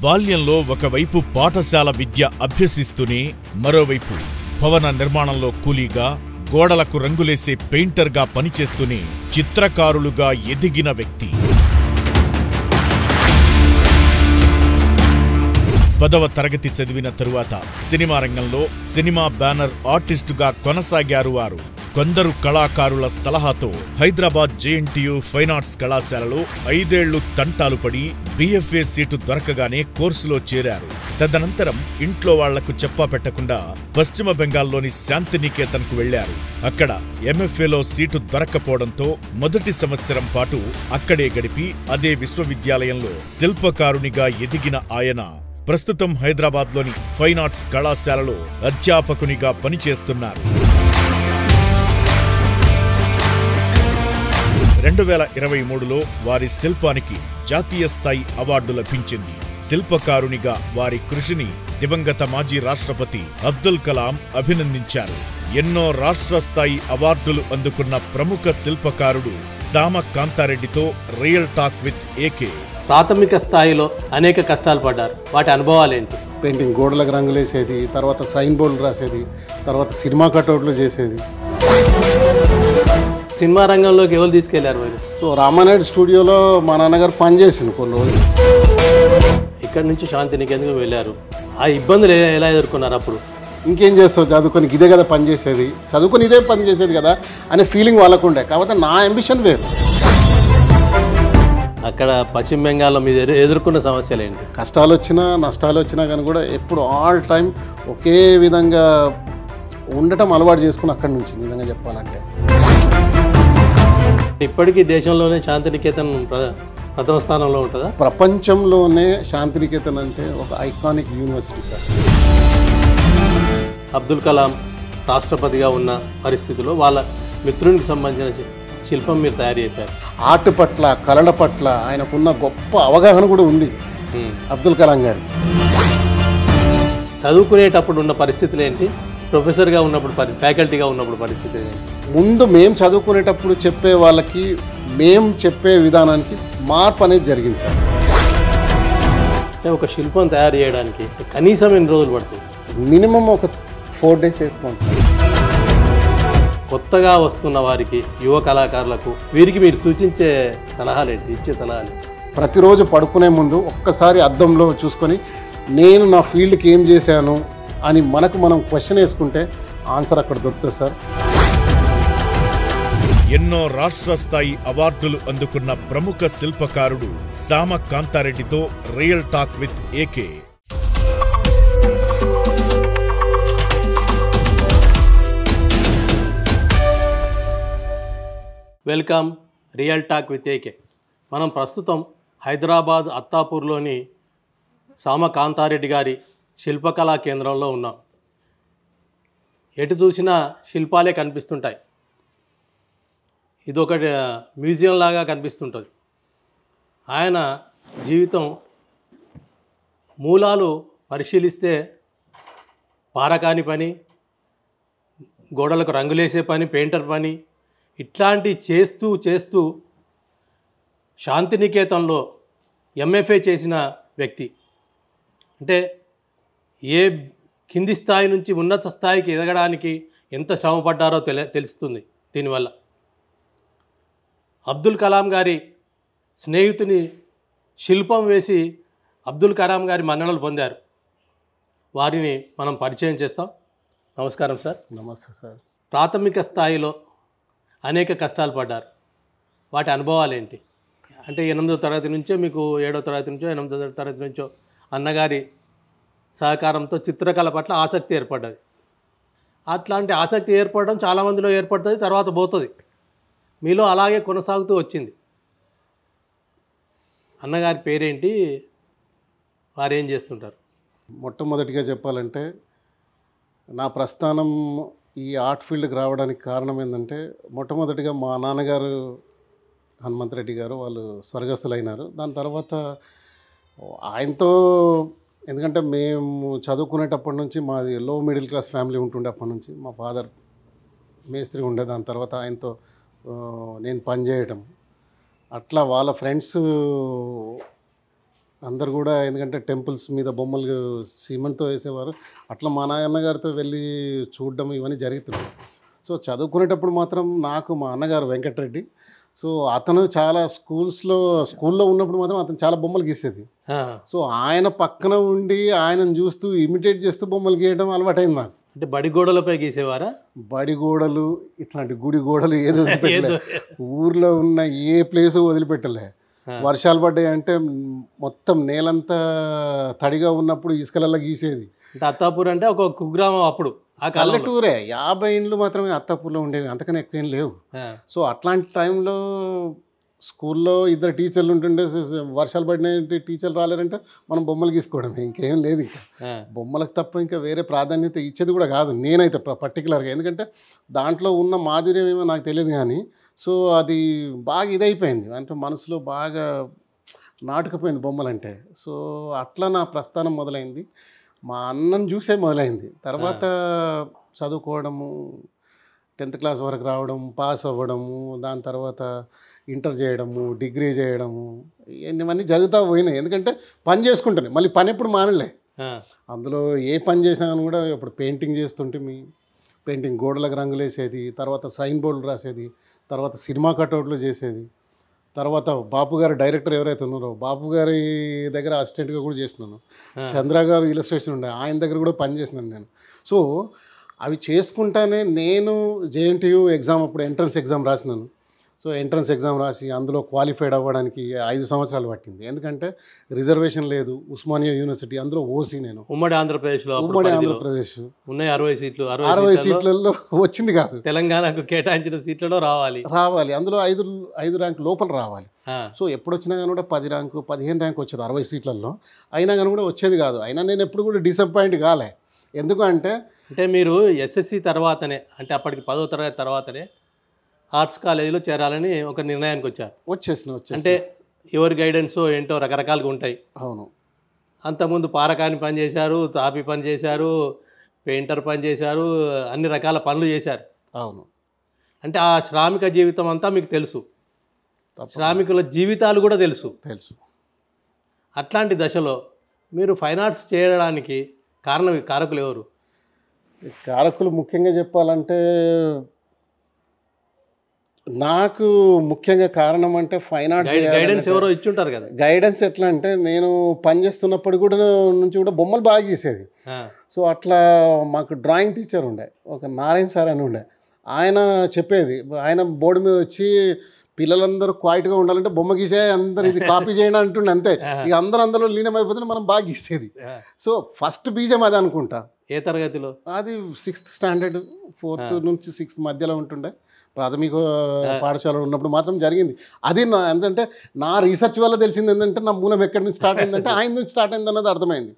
బాల్యంలో ఒకవైపు పాఠశాల విద్య అభ్యసిస్తూనే మరోవైపు భవన నిర్మాణంలో కూలీగా, గోడలకు రంగులేసే పెయింటర్గా పనిచేస్తూనే చిత్రకారులుగా ఎదిగిన వ్యక్తి. 10వ తరగతి చదివిన తరువాత సినిమా రంగంలో సినిమా బ్యానర్ ఆర్టిస్టుగా కొనసాగారు వారు. కొందరు కళాకారుల సలహాతో హైదరాబాద్ జేఎన్టీయూ ఫైన్ ఆర్ట్స్ కళాశాలలో 5 ఏళ్లు తంటాలు పడి BFA సీటు దొరకగానే కోర్సులో చేరారు. తదనంతరం ఇంట్లో వాళ్లకు చెప్పా పెట్టకుండా పశ్చిమ బెంగాల్లోని శాంతినికేతన్కు వెళ్లారు. అక్కడ MFAలో సీటు దొరక్కపోవడంతో మొదటి సంవత్సరం పాటు అక్కడే గడిపి అదే విశ్వవిద్యాలయంలో శిల్పకారునిగా ఎదిగిన ఆయన ప్రస్తుతం హైదరాబాద్లోని ఫైన్ ఆర్ట్స్ కళాశాలలో అధ్యాపకునిగా పనిచేస్తున్నారు. 2023లో వారి శిల్పానికి జాతీయ స్థాయి అవార్డు లభించింది. శిల్పకారునిగా వారి కృషిని దివంగత మాజీ రాష్ట్రపతి అబ్దుల్ కలాం అభినందించారు. ఎన్నో రాష్ట్ర స్థాయి అవార్డులు అందుకున్న ప్రముఖ శిల్పకారుడు సామ కాంతారెడ్డితో రియల్ టాక్ విత్ AK. ప్రాథమిక స్థాయిలో అనేక కష్టాలు పడ్డారు, వాటి అనుభవాలు ఏంటి? పెయింటింగ్ గోడలకు రంగులేసేది, తర్వాత సైన్ బోర్డులు రాసేది, తర్వాత సినిమా కటౌట్లు చేసేది. సినిమా రంగంలోకి ఎవరు తీసుకెళ్లారు మరి? సో రామానాయుడు స్టూడియోలో మా నాన్నగారు పనిచేసింది కొన్ని రోజులు. ఇక్కడి నుంచి శాంతినికేతన్కి వెళ్ళారు. ఆ ఇబ్బందులు ఎలా ఎదుర్కొన్నారు అప్పుడు? ఇంకేం చేస్తావు, చదువుకొని ఇదే కదా పని చేసేది, చదువుకొని ఇదే పని చేసేది కదా అనే ఫీలింగ్ వాళ్ళకు ఉండే. కాకపోతే నా అంబిషన్ వేరు. అక్కడ పశ్చిమ బెంగాల్లో మీరు ఎదుర్కొన్న సమస్యలు ఏంటి? కష్టాలు వచ్చినా నష్టాలు వచ్చినా కానీ కూడా ఎప్పుడు ఆల్ టైం ఒకే విధంగా ఉండటం అలవాటు చేసుకుని అక్కడి నుంచి నిజంగా చెప్పాలంటే. ఇప్పటికీ దేశంలోనే శాంతినికేతన్ ప్రథమ స్థానంలో ఉంటుందా? ప్రపంచంలోనే శాంతినికేతన్ అంటే ఒక iconic university sir. Abdul Kalam రాష్ట్రపతిగా ఉన్న పరిస్థితుల్లో వాళ్ళ మిత్రునికి సంబంధించిన శిల్పం మీరు తయారు చేశారు. ఆర్ట్ పట్ల, కళల పట్ల ఆయనకున్న గొప్ప అవగాహన కూడా ఉంది అబ్దుల్ కలాం గారి. చదువుకునేటప్పుడు ఉన్న పరిస్థితులు ఏంటి? ప్రొఫెసర్గా ఉన్నప్పుడు, ఫ్యాకల్టీగా ఉన్నప్పుడు పరిస్థితి ఏంటి? ముందు మేము చదువుకునేటప్పుడు చెప్పే వాళ్ళకి మేము చెప్పే విధానానికి మార్పు అనేది జరిగింది సార్. అంటే ఒక శిల్పం తయారు చేయడానికి కనీసం ఎన్ని రోజులు పడుతుంది? మినిమం ఒక 4 days చేసుకుంటాం. కొత్తగా వస్తున్న వారికి, యువ కళాకారులకు వీరికి మీరు సూచించే సలహాలు ఏంటి, ఇచ్చే సలహాలు? ప్రతిరోజు పడుకునే ముందు ఒక్కసారి అద్దంలో చూసుకొని నేను నా ఫీల్డ్కి ఏం చేశాను అని మనకు మనం క్వశ్చన్ వేసుకుంటే ఆన్సర్ అక్కడ దొరుకుతుంది సార్. ఎన్నో రాష్ట్ర స్థాయి అవార్డులు అందుకున్న ప్రముఖ శిల్పకారుడు సామ కాంతారెడ్డితో real talk with AK. Welcome real talk with AK. మనం ప్రస్తుతం హైదరాబాద్ అత్తాపూర్లోని సామ కాంతారెడ్డి గారి శిల్పకళా కేంద్రంలో ఉన్నాం. ఎటు చూసినా శిల్పాలే కనిపిస్తుంటాయి. ఇది ఒక మ్యూజియం లాగా కనిపిస్తుంటుంది. ఆయన జీవితం మూలాలు పరిశీలిస్తే పారకాని పని, గోడలకు రంగులేసే పని, పెయింటర్ పని ఇట్లాంటి చేస్తూ చేస్తూ శాంతినికేతన్లో MFA చేసిన వ్యక్తి. అంటే ఏ కింది స్థాయి నుంచి ఉన్నత స్థాయికి ఎదగడానికి ఎంత శ్రమపడ్డారో తెలుస్తుంది దీనివల్ల. అబ్దుల్ కలాం గారి స్నేహితుని శిల్పం వేసి అబ్దుల్ కలాం గారి మన్ననలు పొందారు. వారిని మనం పరిచయం చేస్తాం. నమస్కారం సార్. నమస్తే సార్. ప్రాథమిక స్థాయిలో అనేక కష్టాలు పడ్డారు, వాటి అనుభవాలు ఏంటి? అంటే 8వ తరగతి నుంచో, మీకు 7వ తరగతి నుంచో, 8వ తరగతి నుంచో అన్నగారి సహకారంతో చిత్రకళ పట్ల ఆసక్తి ఏర్పడ్డది. అట్లాంటి ఆసక్తి ఏర్పడడం చాలామందిలో ఏర్పడుతుంది, తర్వాత పోతుంది. మీలో అలాగే కొనసాగుతూ వచ్చింది. అన్నగారి పేరేంటి, వారు ఏం చేస్తుంటారు? మొట్టమొదటిగా చెప్పాలంటే నా ప్రస్థానం ఈ ఆర్ట్ ఫీల్డ్కి రావడానికి కారణం ఏంటంటే, మొట్టమొదటిగా మా నాన్నగారు హనుమంతరెడ్డి గారు వాళ్ళు స్వర్గస్థులైనారు. దాని తర్వాత ఆయనతో, ఎందుకంటే మేము చదువుకునేటప్పటి నుంచి మాది లో మిడిల్ క్లాస్ ఫ్యామిలీ ఉంటుండే. అప్పటి నుంచి మా ఫాదర్ మేస్త్రి ఉండే. దాని తర్వాత ఆయనతో నేను పనిచేయటం, అట్లా వాళ్ళ ఫ్రెండ్స్ అందరు కూడా ఎందుకంటే టెంపుల్స్ మీద బొమ్మలు సిమెంట్తో వేసేవారు. అట్లా మా నాన్నగారితో వెళ్ళి చూడడం ఇవన్నీ జరుగుతున్నాయి. సో చదువుకునేటప్పుడు మాత్రం నాకు మా అన్నగారు వెంకటరెడ్డి, సో అతను చాలా స్కూల్లో ఉన్నప్పుడు మాత్రం అతను చాలా బొమ్మలు గీసేది. సో ఆయన పక్కన ఉండి ఆయనను చూస్తూ ఇమిటేట్ చేస్తూ బొమ్మలు గీయడం అలవాటైంది నాకు. అంటే బడి గోడలపై గీసేవారా? బడి గోడలు, ఇట్లాంటి గుడి గోడలు ఏది వదిలిపెట్టలే, ఊర్లో ఉన్న ఏ ప్లేసు వదిలిపెట్టలే. వర్షాలు పడ్డాయి అంటే మొత్తం నేలంతా తడిగా ఉన్నప్పుడు ఇసుకలల్లో గీసేది. అంటే అత్తాపూర్ అంటే ఒక కుగ్రామం అప్పుడు, ఆ పల్లెటూరే. 50 ఇండ్లు మాత్రమే అత్తాపూర్లో ఉండేవి, అంతకన్నా ఎక్కువ ఏం లేవు. సో అట్లాంటి టైంలో స్కూల్లో 2 టీచర్లు ఉంటుండే. వర్షాలు పడిన టీచర్లు రాలేరంటే మనం బొమ్మలు గీసుకోవడమే, ఇంకేం లేదు. ఇంకా బొమ్మలకు తప్ప ఇంకా వేరే ప్రాధాన్యత ఇచ్చేది కూడా కాదు నేనైతే పర్టికులర్గా. ఎందుకంటే దాంట్లో ఉన్న మాధుర్యం ఏమో నాకు తెలియదు కానీ, సో అది బాగా ఇదైపోయింది, అంటే మనసులో బాగా నాటుకుపోయింది బొమ్మలంటే. సో అట్లా నా ప్రస్థానం మొదలైంది, మా అన్నను చూసే మొదలైంది. తర్వాత చదువుకోవడము, 10th క్లాస్ వరకు రావడం, పాస్ అవ్వడము, దాని తర్వాత ఇంటర్ చేయడము, డిగ్రీ చేయడము, ఇవన్నీ జరుగుతూ పోయినాయి. ఎందుకంటే పని చేసుకుంటాను, మళ్ళీ పని ఎప్పుడు మానలే. అందులో ఏ పని చేసినా కానీ కూడా ఇప్పుడు పెయింటింగ్ చేస్తుంటే పెయింటింగ్ గోడలకు రంగులు వేసేది, తర్వాత సైన్ బోర్డులు రాసేది, తర్వాత సినిమా కట్అవుట్లు చేసేది, తర్వాత బాపు గారు డైరెక్టర్ ఎవరైతే ఉన్నారో బాపు గారి దగ్గర అసిస్టెంట్గా కూడా చేసినాను. చంద్ర గారు ఇలస్ట్రేషన్ ఉండే, ఆయన దగ్గర కూడా పని చేసినాను నేను. సో అవి చేసుకుంటానే నేను జేఎన్టీయూ ఎగ్జామ్ అప్పుడు ఎంట్రన్స్ ఎగ్జామ్ రాసినాను. సో ఎంట్రన్స్ ఎగ్జామ్ రాసి అందులో క్వాలిఫైడ్ అవ్వడానికి 5 సంవత్సరాలు పట్టింది. ఎందుకంటే రిజర్వేషన్ లేదు, ఉస్మానియా యూనివర్సిటీ, అందులో ఓసీ. నేను ఉమ్మడి ఆంధ్రప్రదేశ్లో ఉన్నాయి 60 సీట్లు, 60 సీట్లలో వచ్చింది కాదు, తెలంగాణకు కేటాయించిన సీట్లలో రావాలి, అందులో 5 ర్యాంక్ లోపల రావాలి. సో ఎప్పుడు వచ్చినా కానీ కూడా 10 ర్యాంకు 15 ర్యాంక్ వచ్చేది 60 సీట్లలో, అయినా కానీ కూడా వచ్చేది కాదు. అయినా నేను ఎప్పుడు కూడా డిసప్పాయింట్ కాలే. ఎందుకంటే మీరు ఎస్ఎస్సి తర్వాతనే, అంటే అప్పటికి 10వ తరగతి తర్వాతనే ఆర్ట్స్ కాలేజీలో చేరాలని ఒక నిర్ణయానికి వచ్చారు. వచ్చేసిన అంటే ఎవరి గైడెన్స్ ఏంటో రకరకాలుగా ఉంటాయి. అవును. అంతకుముందు పారకాని పని చేశారు, తాపి పని చేశారు, పెయింటర్ పని చేశారు, అన్ని రకాల పనులు చేశారు. అవును. అంటే ఆ శ్రామిక జీవితం అంతా మీకు తెలుసు, శ్రామికుల జీవితాలు కూడా తెలుసు. అట్లాంటి దశలో మీరు ఫైన్ ఆర్ట్స్ చేయడానికి కారకులు ఎవరు? కారకులు ముఖ్యంగా చెప్పాలంటే నాకు ముఖ్యంగా కారణం అంటే ఫైన్ ఆర్ట్స్ గైడెన్స్ ఎవరో ఇచ్చుంటారు కదా. గైడెన్స్ ఎట్లా అంటే నేను పని చేస్తున్నప్పుడు కూడా నుంచి కూడా బొమ్మలు బాగా గీసేది. సో అట్లా మాకు డ్రాయింగ్ టీచర్ ఉండే, ఒక నారాయణ సార్ అని ఉండే. ఆయన చెప్పేది, ఆయన బోర్డు మీద వచ్చి పిల్లలందరూ క్వైట్గా ఉండాలంటే బొమ్మ గీసే, అందరు ఇది కాపీ చేయండి అంటుండే. అంతే, ఇక అందరూ లీనమైపోతే మనం బాగా గీసేది. సో ఫస్ట్ బీజం అది అనుకుంటా. ఏ తరగతిలో? అది 6th స్టాండర్డ్, 4th నుంచి 6th మధ్యలో ఉంటుండే. ప్రాథమిక పాఠశాలలో ఉన్నప్పుడు మాత్రం జరిగింది అది. ఎందుకంటే నా రీసెర్చ్ వల్ల తెలిసింది ఏంటంటే నా మూలం ఎక్కడి నుంచి స్టార్ట్ అయిందంటే ఆయన నుంచి స్టార్ట్ అయింది అన్నది అర్థమైంది.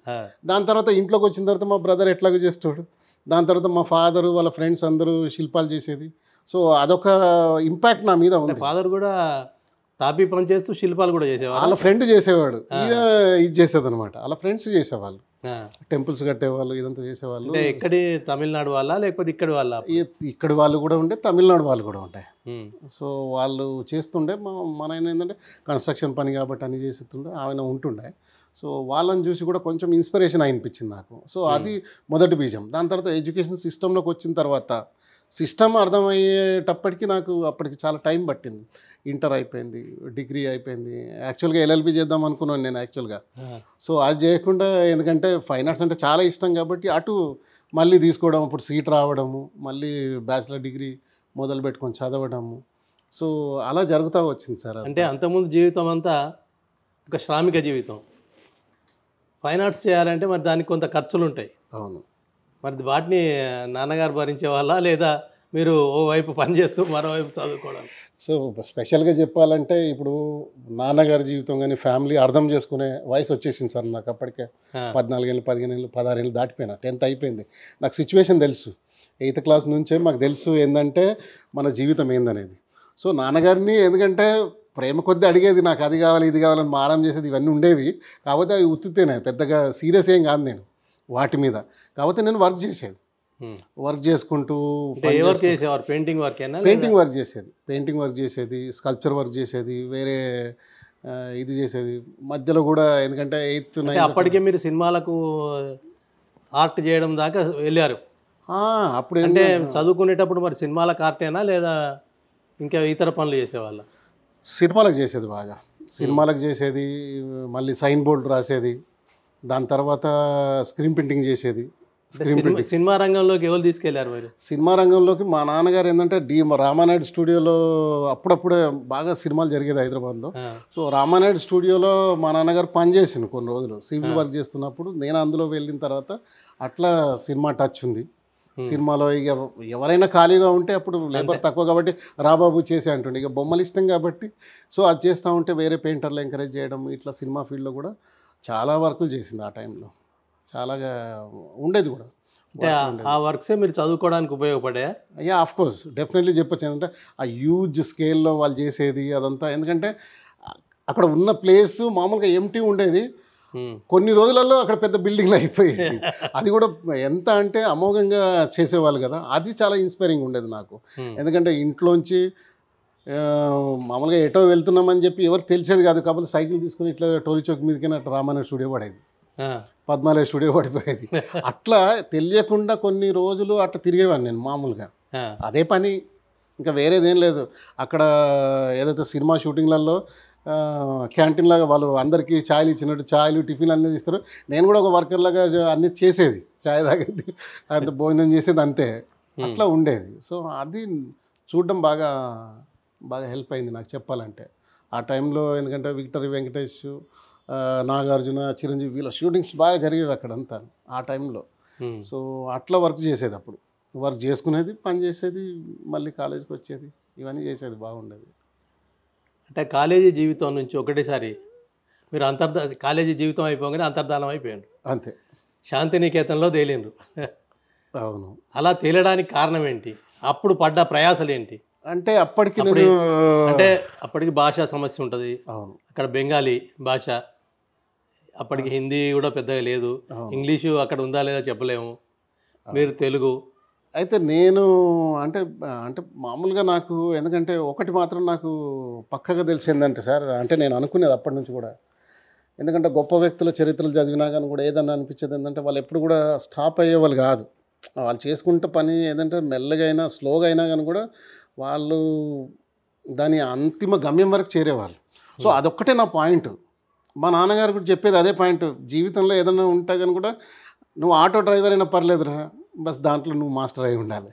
దాని తర్వాత ఇంట్లోకి వచ్చిన తర్వాత మా బ్రదర్ ఎట్లాగో చేస్తాడు, దాని తర్వాత మా ఫాదరు వాళ్ళ ఫ్రెండ్స్ అందరూ శిల్పాలు చేసేది. సో అదొక ఇంపాక్ట్ నా మీద ఉంది. ఫాదర్ కూడా తాపీ పని చేస్తూ శిల్పాలు కూడా చేసేవాడు, వాళ్ళ ఫ్రెండ్ చేసేవాడు, ఇది చేసేది అనమాట. వాళ్ళ ఫ్రెండ్స్ చేసేవాళ్ళు, టెంపుల్స్ కట్టేవాళ్ళు, ఇదంతా చేసేవాళ్ళు. ఇక్కడి తమిళనాడు వాళ్ళ లేకపోతే ఇక్కడి వాళ్ళ? ఇక్కడి వాళ్ళు కూడా ఉంటే, తమిళనాడు వాళ్ళు కూడా ఉంటాయి. సో వాళ్ళు చేస్తుండే. మన ఆయన ఏంటంటే కన్స్ట్రక్షన్ పని కాబట్టి అన్ని చేస్తుండే, ఆయన ఉంటుండే. సో వాళ్ళని చూసి కూడా కొంచెం ఇన్స్పిరేషన్ అనిపించింది నాకు. సో అది మొదటి బీజం. దాని తర్వాత ఎడ్యుకేషన్ సిస్టంలోకి వచ్చిన తర్వాత సిస్టమ్ అర్థమయ్యేటప్పటికి నాకు అప్పటికి చాలా టైం పట్టింది. ఇంటర్ అయిపోయింది, డిగ్రీ అయిపోయింది. యాక్చువల్గా ఎల్ఎల్బి చేద్దాం అనుకున్నాను నేను యాక్చువల్గా. సో అది చేయకుండా, ఎందుకంటే ఫైన్ ఆర్ట్స్ అంటే చాలా ఇష్టం కాబట్టి అటు మళ్ళీ తీసుకోవడం, అప్పుడు సీట్ రావడము, మళ్ళీ బ్యాచిలర్ డిగ్రీ మొదలు పెట్టుకొని చదవడము. సో అలా జరుగుతూ వచ్చింది సార్. అంటే అంతకుముందు జీవితం అంతా ఒక శ్రామిక జీవితం. ఫైన్ ఆర్ట్స్ చేయాలంటే మరి దానికి కొంత ఖర్చులు ఉంటాయి. అవును. మరి వాటిని నాన్నగారు భరించే వాళ్ళ, లేదా మీరు ఓవైపు పని చేస్తూ మరోవైపు చదువుకోవడం? సో స్పెషల్గా చెప్పాలంటే ఇప్పుడు నాన్నగారి జీవితం కానీ ఫ్యామిలీ అర్థం చేసుకునే వయసు వచ్చేసింది సార్ నాకు. అప్పటికే 14 ఏళ్ళు, 15 ఏళ్ళు, 16 ఏళ్ళు దాటిపోయినా. 10th అయిపోయింది. నాకు సిచ్యువేషన్ తెలుసు. 8th క్లాస్ నుంచే మాకు తెలుసు ఏంటంటే మన జీవితం ఏందనేది. సో నాన్నగారిని ఎందుకంటే ప్రేమ కొద్దీ అడిగేది, నాకు అది కావాలి ఇది కావాలని మారం చేసేది, ఇవన్నీ ఉండేవి. కాకపోతే అవి ఉత్తుతేనే, పెద్దగా సీరియస్ ఏం కాదు నేను వాటి మీద. కాకపోతే నేను వర్క్ చేసేది, వర్క్ చేసుకుంటూ పెయింటింగ్ వర్క్ చేసేది, స్కల్ప్చర్ వర్క్ చేసేది, వేరే ఇది చేసేది మధ్యలో కూడా, ఎందుకంటే 8th అంటే 9th అప్పటికే మీరు సినిమాలకు ఆర్ట్ చేయడం దాకా వెళ్ళారు. అప్పుడు అంటే చదువుకునేటప్పుడు మరి సినిమాలకు ఆర్టేనా లేదా ఇంకా ఇతర పనులు చేసేవాళ్ళ? సినిమాలకు చేసేది బాగా, సినిమాలకు చేసేది, మళ్ళీ సైన్ బోర్డు రాసేది, దాని తర్వాత స్క్రీన్ ప్రింటింగ్ చేసేది. స్క్రీన్ ప్రింటింగ్ సినిమా రంగంలోకి ఎవరు తీసుకెళ్లారు మీరు? సినిమా రంగంలోకి మా నాన్నగారు ఏంటంటే రామానాయుడు స్టూడియోలో అప్పుడప్పుడే బాగా సినిమాలు జరిగేది హైదరాబాద్లో. సో రామానాయుడు స్టూడియోలో మా నాన్నగారు పనిచేసింది కొన్ని రోజులు, సివిల్ వర్క్ చేస్తున్నప్పుడు. నేను అందులో వెళ్ళిన తర్వాత అట్లా సినిమా టచ్ ఉంది. సినిమాలో ఇక ఎవరైనా ఖాళీగా ఉంటే అప్పుడు లేబర్ తక్కువ కాబట్టి రాబాబు చేసే అంటుండే, ఇక బొమ్మలు ఇష్టం కాబట్టి సో అది చేస్తూ ఉంటే వేరే పెయింటర్లు ఎంకరేజ్ చేయడం, ఇట్లా సినిమా ఫీల్డ్లో కూడా చాలా వర్కులు చేసింది ఆ టైంలో. చాలాగా ఉండేది కూడా. అంటే ఆ వర్క్సే మీరు చదువుకోవడానికి ఉపయోగపడాయా? అయ్యా ఆఫ్ కోర్స్ డెఫినెట్లీ చెప్పొచ్చు. ఏంటంటే ఆ హ్యూజ్ స్కేల్లో వాళ్ళు చేసేది అదంతా, ఎందుకంటే అక్కడ ఉన్న ప్లేస్ మామూలుగా ఎంటీ ఉండేది, కొన్ని రోజులలో అక్కడ పెద్ద బిల్డింగ్లు అయిపోయేది. అది కూడా ఎంత అంటే అమోఘంగా చేసేవాళ్ళు కదా, అది చాలా ఇన్స్పైరింగ్ ఉండేది నాకు. ఎందుకంటే ఇంట్లోంచి మామూలుగా ఎటో వెళ్తున్నామని చెప్పి ఎవరికి తెలిసేది కాదు, కాబట్టి సైకిల్ తీసుకుని ఇట్లా టోరీ చౌక్ మీదకి అట్లా రామానాయుడు స్టూడియో పడేది, పద్మాలయ స్టూడియో పడిపోయేది. అట్లా తెలియకుండా కొన్ని రోజులు అట్లా తిరిగేవాడిని నేను మామూలుగా, అదే పని, ఇంకా వేరేదేం లేదు. అక్కడ ఏదైతే సినిమా షూటింగ్లలో క్యాంటీన్ లాగా వాళ్ళు అందరికీ ఛాయలు ఇచ్చినట్టు ఛాయలు టిఫిన్లు అన్నీ ఇస్తారు, నేను కూడా ఒక వర్కర్ లాగా అన్నీ చేసేది, ఛాయ్ తాగేది, అంటే భోజనం చేసేది, అంతే అట్లా ఉండేది. సో అది చూడడం బాగా బాగా హెల్ప్ అయింది నాకు చెప్పాలంటే ఆ టైంలో. ఎందుకంటే విక్టరీ వెంకటేష్, నాగార్జున, చిరంజీవి వీళ్ళ షూటింగ్స్ బాగా జరిగేవి అక్కడంతా ఆ టైంలో. సో అట్లా వర్క్ చేసేది, అప్పుడు వర్క్ చేసుకునేది, పని చేసేది, మళ్ళీ కాలేజీకి వచ్చేది, ఇవన్నీ చేసేది, బాగుండేది. అంటే కాలేజీ జీవితం నుంచి ఒకటేసారి మీరు కాలేజీ జీవితం అయిపోగానే అంతర్ధానం అయిపోయారు, అంతే, శాంతినికేతన్లో తేలిండ్రు. అవును. అలా తేలడానికి కారణం ఏంటి? అప్పుడు పడ్డ ప్రయాసలు ఏంటి? అంటే అప్పటికి నేను అంటే అప్పటికి భాషా సమస్య ఉంటుంది, అవును, అక్కడ బెంగాలీ భాష, అప్పటికి హిందీ కూడా పెద్దగా లేదు, ఇంగ్లీషు అక్కడ ఉందా లేదా చెప్పలేము, మీరు తెలుగు. అయితే నేను అంటే అంటే మామూలుగా నాకు, ఎందుకంటే ఒకటి మాత్రం నాకు పక్కగా తెలిసిందంటే సార్, అంటే నేను అనుకునేది అప్పటి నుంచి కూడా, ఎందుకంటే గొప్ప వ్యక్తుల చరిత్రలు చదివినా కానీ కూడా ఏదన్నా అనిపించేది ఏంటంటే వాళ్ళు ఎప్పుడు కూడా స్టాప్ అయ్యేవాళ్ళు కాదు. వాళ్ళు చేసుకుంటే పని ఏదంటే మెల్లగా అయినా స్లోగా అయినా కానీ కూడా వాళ్ళు దాని అంతిమ గమ్యం వరకు చేరేవాళ్ళు. సో అదొక్కటే నా పాయింట్. మా నాన్నగారు కూడా చెప్పేది అదే పాయింట్, జీవితంలో ఏదైనా ఉంటే కానీ కూడా నువ్వు ఆటో డ్రైవర్ అయినా పర్లేదురా, బస్ దాంట్లో నువ్వు మాస్టర్ అయి ఉండాలి.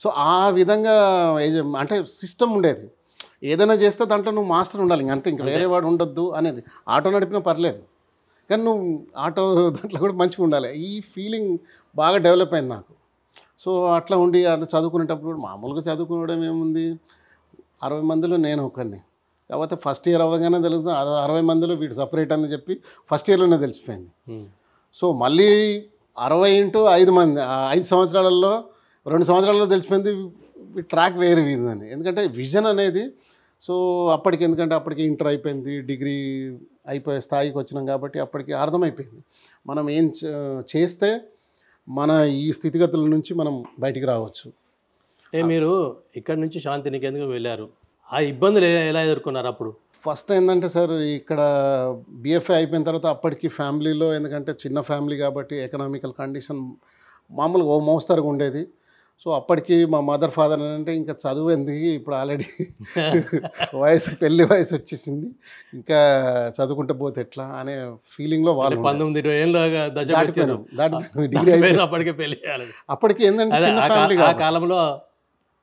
సో ఆ విధంగా అంటే సిస్టమ్ ఉండేది, ఏదైనా చేస్తే దాంట్లో నువ్వు మాస్టర్ ఉండాలి, అంతే, ఇంక వేరే వాడు ఉండొద్దు అనేది. ఆటో నడిపినా పర్లేదు కానీ నువ్వు ఆటో దాంట్లో కూడా మంచిగా ఉండాలి, ఈ ఫీలింగ్ బాగా డెవలప్ అయింది నాకు. సో అట్లా ఉండి అది చదువుకునేటప్పుడు కూడా మామూలుగా చదువుకోవడం ఏముంది, 60 మందిలో నేను ఒకరిని, కాకపోతే ఫస్ట్ ఇయర్ అవ్వగానే తెలుస్తుంది 60 మందిలో వీడు సపరేట్ అని చెప్పి ఫస్ట్ ఇయర్లోనే తెలిసిపోయింది. సో మళ్ళీ 60 ఇంటూ 5 మంది, 5 సంవత్సరాలలో 2 సంవత్సరాలలో తెలిసిపోయింది ట్రాక్ వేరే వీరిదని. ఎందుకంటే విజన్ అనేది, సో అప్పటికి, ఎందుకంటే అప్పటికి ఇంటర్ అయిపోయింది, డిగ్రీ అయిపోయే స్థాయికి వచ్చినాం కాబట్టి అప్పటికి అర్థమైపోయింది మనం ఏం చేస్తే మన ఈ స్థితిగతుల నుంచి మనం బయటికి రావచ్చు. అంటే మీరు ఇక్కడ నుంచి శాంతినికేతన్కి వెళ్ళారు, ఆ ఇబ్బందులు ఎలా ఎదుర్కొన్నారు అప్పుడు? ఫస్ట్ ఏంటంటే సార్, ఇక్కడ బిఎఫ్ఏ అయిపోయిన తర్వాత అప్పటికి ఫ్యామిలీలో, ఎందుకంటే చిన్న ఫ్యామిలీ కాబట్టి ఎకనామికల్ కండిషన్ మామూలుగా ఓ మోస్తరుగా ఉండేది. సో అప్పటికి మా మదర్ ఫాదర్ అంటే ఇంకా చదువు ఎందుకు, ఇప్పుడు ఆల్రెడీ పెళ్లి వయసు వచ్చేసింది, ఇంకా చదువుకుంటే పోతే ఎట్లా అనే ఫీలింగ్లో వాళ్ళు 19-20 ఏళ్ళ డిగ్రీ అయిపోయింది. అప్పటికే పెళ్లి అప్పటికి ఏంటంటే చిన్న ఫ్యామిలీ, ఆ కాలంలో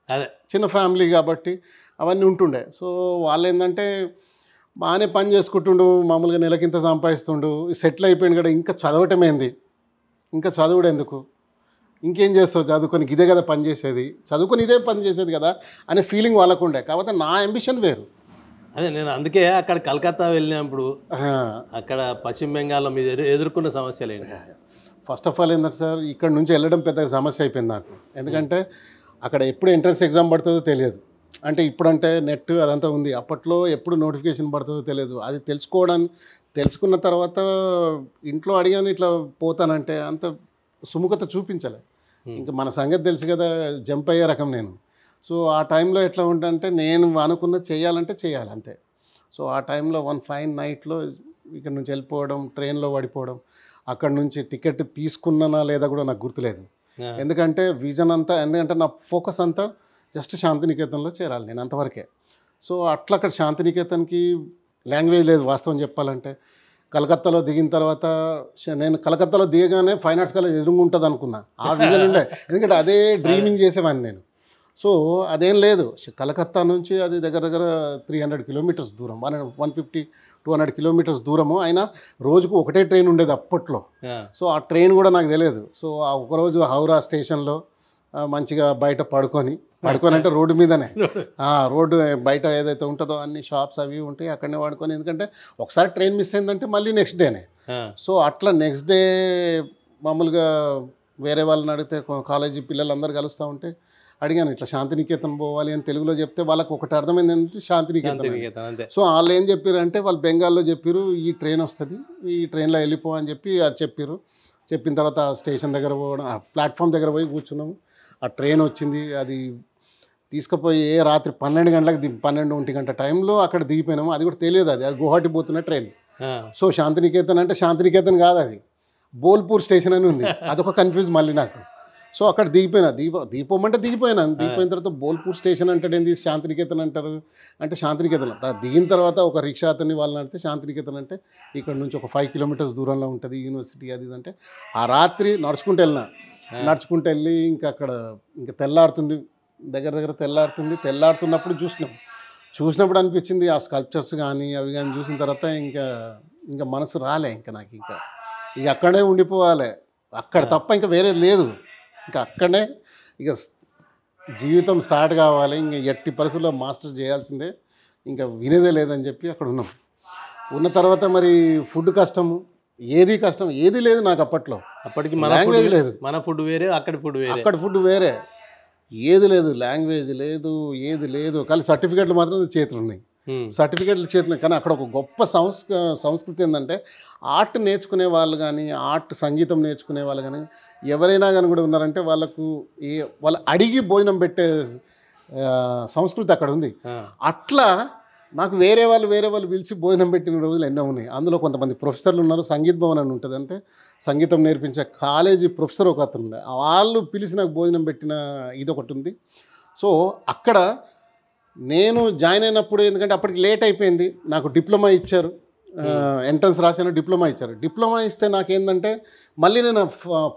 అదే చిన్న ఫ్యామిలీ కాబట్టి అవన్నీ ఉంటుండే. సో వాళ్ళు ఏంటంటే బాగానే పని చేసుకుంటుండు, మామూలుగా నెలకింత సంపాదిస్తుండు, సెటిల్ అయిపోయింది కదా, ఇంకా చదవటమేంది, ఇంకా చదువుడు ఎందుకు, ఇంకేం చేస్తావు చదువుకొని, ఇదే కదా పని చేసేది, చదువుకొని ఇదే పని చేసేది కదా అనే ఫీలింగ్ వాళ్ళకు ఉండే. కాకపోతే నా అంబిషన్ వేరు. అదే నేను అందుకే అక్కడ కలకత్తా వెళ్ళినప్పుడు అక్కడ పశ్చిమ బెంగాల్లో మీరు ఎదుర్కొన్న సమస్యలు ఏంటి? ఫస్ట్ ఆఫ్ ఆల్ ఏంటంటే సార్, ఇక్కడ నుంచి వెళ్ళడం పెద్ద సమస్య అయిపోయింది నాకు. ఎందుకంటే అక్కడ ఎప్పుడు ఎంట్రన్స్ ఎగ్జామ్ పడుతుందో తెలియదు, అంటే ఇప్పుడంటే నెట్ అదంతా ఉంది, అప్పట్లో ఎప్పుడు నోటిఫికేషన్ పడుతుందో తెలియదు. అది తెలుసుకున్న తర్వాత ఇంట్లో అడిగాను ఇట్లా పోతానంటే అంత సుముఖత చూపించలే. ఇంకా మన సంగతి తెలుసు కదా, జంప్ అయ్యే రకం నేను. సో ఆ టైంలో ఎట్లా ఉంటుందంటే నేను అనుకున్నది చేయాలంటే చేయాలి అంతే. సో ఆ టైంలో వన్ ఫైన్ నైట్లో ఇక్కడ నుంచి వెళ్ళిపోవడం, ట్రైన్లో పడిపోవడం, అక్కడ నుంచి టికెట్ తీసుకున్నానా లేదా కూడా నాకు గుర్తులేదు. ఎందుకంటే విజన్ అంతా, ఎందుకంటే నా ఫోకస్ అంతా జస్ట్ శాంతినికేతన్లో చేరాలి నేను అంతవరకే. సో అట్లా అక్కడ శాంతినికేతన్కి లాంగ్వేజ్ లేదు వాస్తవం చెప్పాలంటే. కలకత్తాలో దిగిన తర్వాత నేను కలకత్తాలో దిగగానే ఫైన్ ఆర్ట్స్ కాలేజ్ ఎదురుగుంటుంది అనుకున్నా, ఆ విజన్ ఉండే, ఎందుకంటే అదే డ్రీమింగ్ చేసేవాడిని నేను. సో అదేం లేదు, కలకత్తా నుంచి అది దగ్గర దగ్గర 300 కిలోమీటర్స్ దూరం, 150-200 కిలోమీటర్స్ దూరము. అయినా రోజుకు ఒకటే ట్రైన్ ఉండేది అప్పట్లో. సో ఆ ట్రైన్ కూడా నాకు తెలియదు. సో ఆ ఒకరోజు హౌరా స్టేషన్లో మంచిగా బయట పడుకొని అంటే రోడ్డు మీదనే, రోడ్డు బయట ఏదైతే ఉంటుందో అన్ని షాప్స్ అవి ఉంటాయి, అక్కడనే పడుకొని. ఎందుకంటే ఒకసారి ట్రైన్ మిస్ అయిందంటే మళ్ళీ నెక్స్ట్ డేనే. సో అట్లా నెక్స్ట్ డే మామూలుగా వేరే వాళ్ళని అడిగితే కాలేజీ పిల్లలందరూ కలుస్తూ ఉంటే అడిగాను, ఇట్లా శాంతినికేతన్ పోవాలి అని తెలుగులో చెప్తే వాళ్ళకి ఒకటి అర్థమైంది ఏంటంటే శాంతినికేతన్. సో వాళ్ళు ఏం చెప్పారు అంటే, వాళ్ళు బెంగాల్లో చెప్పారు ఈ ట్రైన్ వస్తుంది, ఈ ట్రైన్లో వెళ్ళిపో అని చెప్పి అది చెప్పారు. చెప్పిన తర్వాత స్టేషన్ దగ్గర పోవడం, ప్లాట్ఫామ్ దగ్గర పోయి కూర్చున్నాము. ఆ ట్రైన్ వచ్చింది, అది తీసుకుపోయి రాత్రి 12 గంటలకు 12-1 గంట టైంలో అక్కడ దిగిపోయినాము. అది కూడా తెలియదు, అది గువాహటి పోతున్న ట్రైన్. సో శాంతినికేతన్ అంటే శాంతినికేతన్ కాదు, అది బోల్పూర్ స్టేషన్ అని ఉంది, అదొక కన్ఫ్యూజ్ మళ్ళీ నాకు. సో అక్కడ దిగిపోయినా, దిగిపోమంటే దిగిపోయినాను. దిగిపోయిన తర్వాత బోల్పూర్ స్టేషన్ అంటాడు, ఏంది శాంతినికేతన్ అంటారు అంటే శాంతినికేతన్. దిగిన తర్వాత ఒక రిక్షా అతన్ని వాళ్ళని అడిగితే శాంతినికేతన్ అంటే ఇక్కడ నుంచి ఒక 5 కిలోమీటర్స్ దూరంలో ఉంటుంది యూనివర్సిటీ అది ఇది అంటే. ఆ రాత్రి నడుచుకుంటూ వెళ్ళి ఇంకా అక్కడ ఇంకా తెల్లారుతుంది, దగ్గర దగ్గర తెల్లారుతున్నప్పుడు చూసినప్పుడు అనిపించింది ఆ స్కల్ప్చర్స్ కానీ అవి కానీ చూసిన తర్వాత ఇంకా మనసు రాలే, ఇంకా నాకు ఇక అక్కడే ఉండిపోవాలి, అక్కడ తప్ప ఇంకా వేరేది లేదు. ఇంకా అక్కడనే ఇక జీవితం స్టార్ట్ కావాలి, ఇంకా ఎట్టి పరిస్థితుల్లో మాస్టర్ చేయాల్సిందే, ఇంకా వినేదే లేదని చెప్పి అక్కడ ఉన్నాం. ఉన్న తర్వాత మరి ఫుడ్ కష్టము, ఏది లేదు నాకు అప్పట్లో. అప్పటికి లాంగ్వేజ్ లేదు, మన ఫుడ్ వేరే, అక్కడ ఫుడ్ వేరే, ఏది లేదు, లాంగ్వేజ్ లేదు, ఏది లేదు. కానీ సర్టిఫికెట్లు మాత్రం చేతులు ఉన్నాయి, కానీ అక్కడ ఒక గొప్ప సంస్కృతి ఏంటంటే, ఆర్ట్ నేర్చుకునే వాళ్ళు కానీ, సంగీతం నేర్చుకునే వాళ్ళు కానీ ఎవరైనా కానీ కూడా ఉన్నారంటే వాళ్ళు అడిగి భోజనం పెట్టే సంస్కృతి అక్కడ ఉంది. అట్లా నాకు వేరే వాళ్ళు పిలిచి భోజనం పెట్టిన రోజులు ఎన్నో ఉన్నాయి. అందులో కొంతమంది ప్రొఫెసర్లు ఉన్నారు, సంగీత భవన్ అని ఉంటుంది, అంటే సంగీతం నేర్పించే కాలేజీ ప్రొఫెసర్ ఒక అతను ఉండే, వాళ్ళు పిలిచి నాకు భోజనం పెట్టిన ఇది ఒకటి ఉంది. సో అక్కడ నేను జాయిన్ అయినప్పుడు, ఎందుకంటే అప్పటికి లేట్ అయిపోయింది, నాకు డిప్లొమా ఇచ్చారు, ఎంట్రన్స్ రాశాను, డిప్లొమా ఇచ్చారు. డిప్లొమా ఇస్తే నాకేంటంటే మళ్ళీ నేను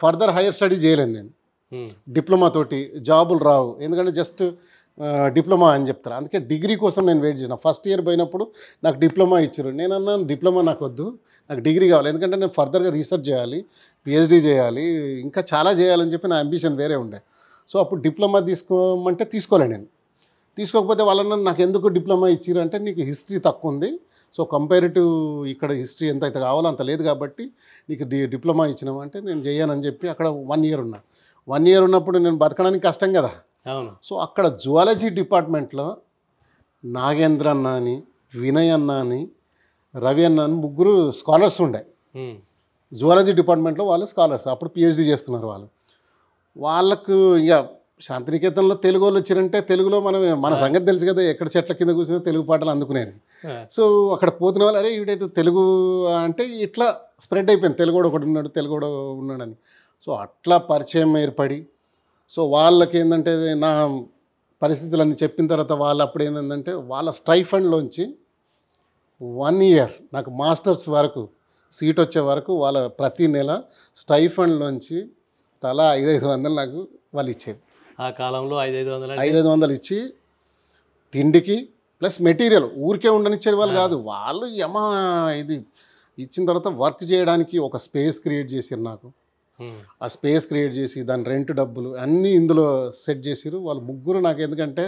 ఫర్దర్ హైయర్ స్టడీ చేయలేను, నేను డిప్లొమా తోటి జాబులు రావు, ఎందుకంటే జస్ట్ డిప్లొమా అని చెప్తారు. అందుకే డిగ్రీ కోసం నేను వెయిట్ చేసిన. ఫస్ట్ ఇయర్ పోయినప్పుడు నాకు డిప్లొమా ఇచ్చారు, నేను అన్నాను డిప్లొమా నాకు వద్దు, నాకు డిగ్రీ కావాలి, ఎందుకంటే నేను ఫర్దర్గా రీసెర్చ్ చేయాలి, పిహెచ్డీ చేయాలి, ఇంకా చాలా చేయాలని చెప్పి నా అంబిషన్ వేరే ఉండే. సో అప్పుడు డిప్లొమా తీసుకోమంటే తీసుకోలే నేను. తీసుకోకపోతే వాళ్ళని నాకు ఎందుకు డిప్లొమా ఇచ్చారు అంటే, నీకు హిస్టరీ తక్కువ ఉంది, సో కంపేరిటివ్ ఇక్కడ హిస్టరీ ఎంత అయితే కావాలో అంత లేదు కాబట్టి నీకు డిప్లొమా ఇచ్చినామంటే నేను చేయనని చెప్పి అక్కడ 1 ఇయర్ ఉన్నా. 1 ఇయర్ ఉన్నప్పుడు నేను బతకడానికి కష్టం కదా. సో అక్కడ జువాలజీ డిపార్ట్మెంట్లో నాగేంద్ర అన్న అని, వినయ్ అన్న అని, రవి అన్న అని 3 స్కాలర్స్ ఉండే. జువాలజీ డిపార్ట్మెంట్లో వాళ్ళు స్కాలర్స్, అప్పుడు పిహెచ్డీ చేస్తున్నారు వాళ్ళు. వాళ్ళకు ఇక శాంతినికేతన్లో తెలుగు వాళ్ళు వచ్చారంటే తెలుగులో మన సంగతి తెలుసు కదా, ఎక్కడ చెట్ల కింద కూర్చొని తెలుగు పాటలు అందుకునేది. సో అక్కడ పోతున్న వాళ్ళు, అరే ఈడైతే తెలుగు అంటే ఇట్లా స్ప్రెడ్ అయిపోయింది, తెలుగు ఒకటి ఉన్నాడని. సో అట్లా పరిచయం ఏర్పడి, సో వాళ్ళకి ఏంటంటే నా పరిస్థితులన్నీ చెప్పిన తర్వాత వాళ్ళు అప్పుడు ఏంటంటే వాళ్ళ స్టైఫండ్లోంచి 1 ఇయర్ నాకు మాస్టర్స్ వరకు సీట్ వచ్చే వరకు వాళ్ళ ప్రతి నెల స్టైఫండ్లోంచి తలా 500-500 నాకు వాళ్ళు ఇచ్చేది. ఆ కాలంలో 500 ఇచ్చి తిండికి ప్లస్ మెటీరియల్ ఊరికే ఉండనిచ్చేది వాళ్ళు కాదు. వాళ్ళు ఇది ఇచ్చిన తర్వాత వర్క్ చేయడానికి ఒక స్పేస్ క్రియేట్ చేసారు నాకు. ఆ స్పేస్ క్రియేట్ చేసి దాని రెంట్ డబ్బులు అన్నీ ఇందులో సెట్ చేసారు వాళ్ళు 3. నాకు ఎందుకంటే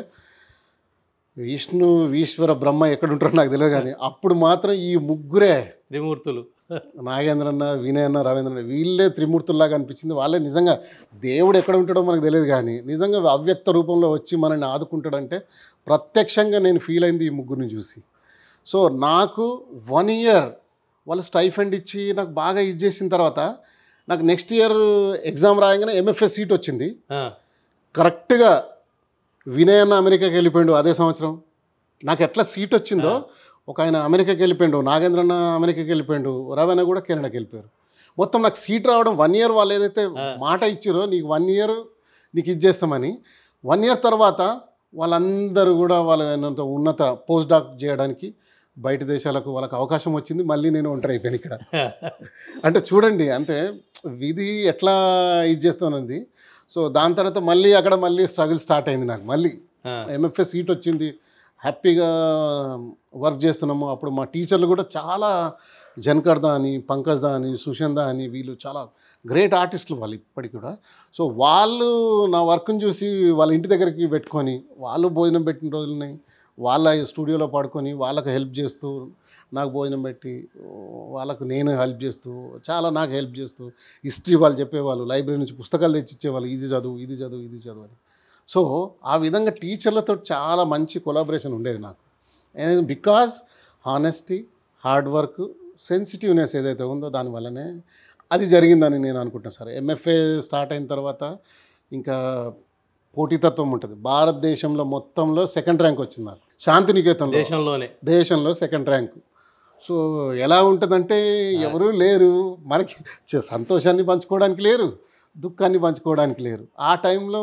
విష్ణు, ఈశ్వర, బ్రహ్మ ఎక్కడుంటారో నాకు తెలియదు, కానీ అప్పుడు మాత్రం ఈ 3 త్రిమూర్తులు, నాగేంద్రన్న, వినయన్న, రవీంద్రన్న, వీళ్ళే త్రిమూర్తుల్లాగా అనిపించింది. వాళ్ళే నిజంగా దేవుడు ఎక్కడ ఉంటాడో మనకు తెలియదు, కానీ నిజంగా అవ్యక్త రూపంలో వచ్చి మనల్ని ఆదుకుంటాడంటే ప్రత్యక్షంగా నేను ఫీల్ అయింది ఈ 3 చూసి. సో నాకు 1 ఇయర్ వాళ్ళు స్టైఫండ్ ఇచ్చి నాకు బాగా ఇది చేసిన తర్వాత నాకు నెక్స్ట్ ఇయర్ ఎగ్జామ్ రాయంగానే ఎంఎఫ్ఎస్ సీట్ వచ్చింది. కరెక్ట్గా వినయన్న అమెరికాకి వెళ్ళిపోయాడు అదే సంవత్సరం. నాకు ఎట్లా సీట్ వచ్చిందో ఒక ఆయన అమెరికాకి వెళ్ళిపోయాడు, నాగేంద్రన్న అమెరికాకి వెళ్ళిపోయాడు, రవణ కూడా కెనడాకి వెళ్ళిపోయారు. మొత్తం నాకు సీట్ రావడం 1 ఇయర్ వాళ్ళు ఏదైతే మాట ఇచ్చారో నీకు 1 ఇయర్ నీకు ఇచ్చేస్తామని, 1 ఇయర్ తర్వాత వాళ్ళందరూ కూడా వాళ్ళ ఉన్నత పోస్ట్ డాక్ చేయడానికి బయట దేశాలకు వాళ్ళకి అవకాశం వచ్చింది. మళ్ళీ నేను ఒంటరి అయిపోయాను ఇక్కడ. అంటే చూడండి, అంటే విధి ఎట్లా ఇది చేస్తానంది. సో దాని తర్వాత మళ్ళీ అక్కడ మళ్ళీ స్ట్రగుల్ స్టార్ట్ అయింది నాకు. మళ్ళీ ఎంఎఫ్ఏ సీట్ వచ్చింది, హ్యాపీగా వర్క్ చేస్తున్నాము. అప్పుడు మా టీచర్లు కూడా చాలా, జన్కర్దా అని, పంకజ్దా అని, సుషందా అని, వీళ్ళు చాలా గ్రేట్ ఆర్టిస్టులు వాళ్ళు ఇప్పటికి కూడా. సో వాళ్ళు నా వర్క్ని చూసి వాళ్ళ ఇంటి దగ్గరికి పెట్టుకొని వాళ్ళు భోజనం పెట్టిన రోజులని వాళ్ళ స్టూడియోలో పాడుకొని వాళ్ళకు హెల్ప్ చేస్తూ, నాకు భోజనం పెట్టి వాళ్ళకు నేను హెల్ప్ చేస్తూ, చాలా నాకు హెల్ప్ చేస్తూ, హిస్టరీ వాళ్ళు చెప్పేవాళ్ళు, లైబ్రరీ నుంచి పుస్తకాలు తెచ్చిచ్చేవాళ్ళు, ఇది చదువు ఇది చదువు ఇది చదువు అని. సో ఆ విధంగా టీచర్లతో చాలా మంచి కొలాబరేషన్ ఉండేది నాకు. Because honesty, hard work, sensitiveness ఏదైతే ఉందో దానివల్లనే అది జరిగిందని నేను అనుకుంటున్నాను సార్. ఎంఎఫ్ఏ స్టార్ట్ అయిన తర్వాత ఇంకా పోటీతత్వం ఉంటుంది. భారతదేశంలో మొత్తంలో 2nd ర్యాంక్ వచ్చింది నాకు, శాంతినికేతన్లో, దేశంలో 2nd ర్యాంకు. సో ఎలా ఉంటుందంటే ఎవరూ లేరు మనకి, సంతోషాన్ని పంచుకోవడానికి లేరు, దుఃఖాన్ని పంచుకోవడానికి లేరు. ఆ టైంలో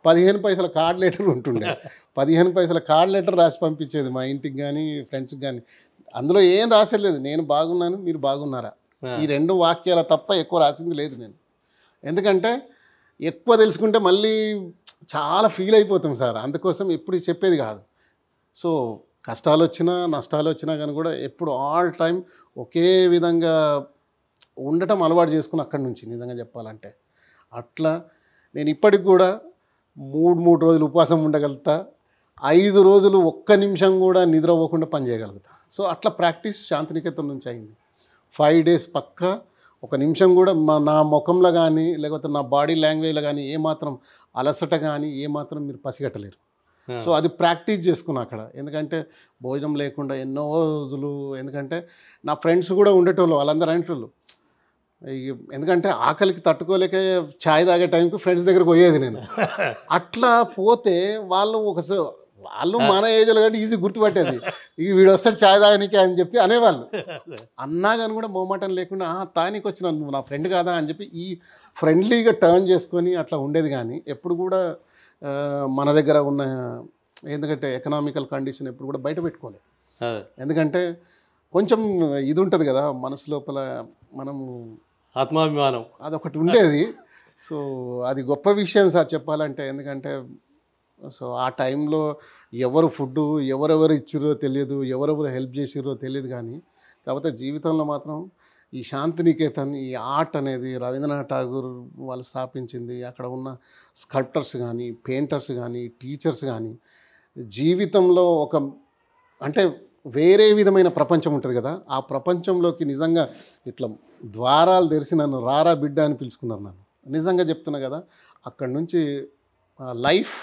15 పైసల కార్డ్ లెటర్ ఉంటుండే. 15 పైసల కార్డ్ లెటర్ రాసి పంపించేది మా ఇంటికి కానీ ఫ్రెండ్స్కి కానీ. అందులో ఏం రాసేలేదు, నేను బాగున్నాను మీరు బాగున్నారా, ఈ 2 వాక్యాల తప్ప ఎక్కువ రాసింది లేదు నేను. ఎందుకంటే ఎక్కువ తెలుసుకుంటే మళ్ళీ చాలా ఫీల్ అయిపోతాం సార్, అందుకోసం ఎప్పుడు చెప్పేది కాదు. సో కష్టాలు వచ్చినా నష్టాలు వచ్చినా కానీ కూడా ఎప్పుడు ఆల్ టైం ఒకే విధంగా ఉండటం అలవాటు చేసుకుని అక్కడి నుంచి నిజంగా చెప్పాలంటే. అట్లా నేను ఇప్పటికి కూడా 3 రోజులు ఉపవాసం ఉండగలుగుతా, 5 రోజులు ఒక్క నిమిషం కూడా నిద్ర అవ్వకుండా పని చేయగలుగుతా. సో అట్లా ప్రాక్టీస్ శాంతినికేతన్ నుంచి అయింది. 5 days పక్కా ఒక నిమిషం కూడా నా ముఖంలో కానీ లేకపోతే నా బాడీ లాంగ్వేజ్లో కానీ ఏమాత్రం అలసట కానీ ఏమాత్రం మీరు పసిగట్టలేరు. సో అది ప్రాక్టీస్ చేసుకున్నా అక్కడ. ఎందుకంటే భోజనం లేకుండా ఎన్నో రోజులు, ఎందుకంటే నా ఫ్రెండ్స్ కూడా ఉండేటోళ్ళు, వాళ్ళందరూ అనేటోళ్ళు. ఎందుకంటే ఆకలికి తట్టుకోలేక ఛాయ్ తాగే టైంకి ఫ్రెండ్స్ దగ్గరకు పోయేది నేను. అట్లా పోతే వాళ్ళు వాళ్ళు మన ఏజ్లో కాబట్టి ఈజీ గుర్తుపట్టేది, ఈ వీడు వస్తాడు ఛాయ్ తాగనికి అని చెప్పి అనేవాళ్ళు. అన్నా కానీ కూడా మొహమాటం లేకుండా తానికి వచ్చిన నువ్వు నా ఫ్రెండ్ కాదా అని చెప్పి ఈ ఫ్రెండ్లీగా టర్న్ చేసుకొని అట్లా ఉండేది. కానీ ఎప్పుడు కూడా మన దగ్గర ఉన్న, ఎందుకంటే ఎకనామికల్ కండిషన్ ఎప్పుడు కూడా బయట పెట్టుకోలేదు. ఎందుకంటే కొంచెం ఇది ఉంటుంది కదా మనసు లోపల, మనము ఆత్మాభిమానం అదొకటి ఉండేది. సో అది గొప్ప విషయం సార్ చెప్పాలంటే. ఎందుకంటే సో ఆ టైంలో ఎవరు ఫుడ్డు ఎవరెవరు ఇచ్చిరో తెలియదు, ఎవరెవరు హెల్ప్ చేసిరో తెలియదు. కానీ కాకపోతే జీవితంలో మాత్రం ఈ శాంతినికేతన్, ఈ ఆర్ట్ అనేది రవీంద్రనాథ్ ఠాగూర్ వాళ్ళు స్థాపించింది. అక్కడ ఉన్న స్కల్ప్టర్స్ కానీ, పెయింటర్స్ కానీ, టీచర్స్ కానీ జీవితంలో ఒక అంటే వేరే విధమైన ప్రపంచం ఉంటుంది కదా, ఆ ప్రపంచంలోకి నిజంగా ఇట్లా ద్వారాలు తెరిచి నన్ను రారా బిడ్డ అని పిలుచుకున్నారు నన్ను. నిజంగా చెప్తున్నా కదా, అక్కడి నుంచి లైఫ్